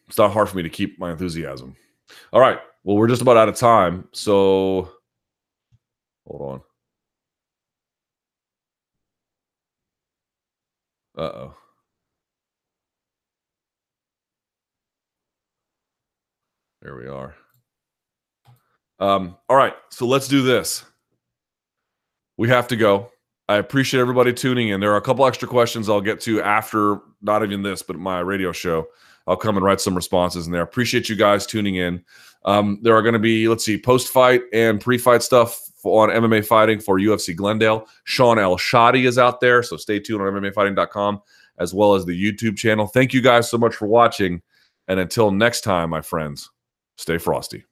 It's not hard for me to keep my enthusiasm. All right. Well, we're just about out of time. So hold on. Uh-oh. There we are. All right. So let's do this. We have to go. I appreciate everybody tuning in. There are a couple extra questions I'll get to after, not even this, but my radio show. I'll come and write some responses in there. Appreciate you guys tuning in. There are going to be, let's see, post-fight and pre-fight stuff on MMA Fighting for UFC Glendale. Sean El Shadi is out there, so stay tuned on MMAfighting.com as well as the YouTube channel. Thank you guys so much for watching. And until next time, my friends, stay frosty.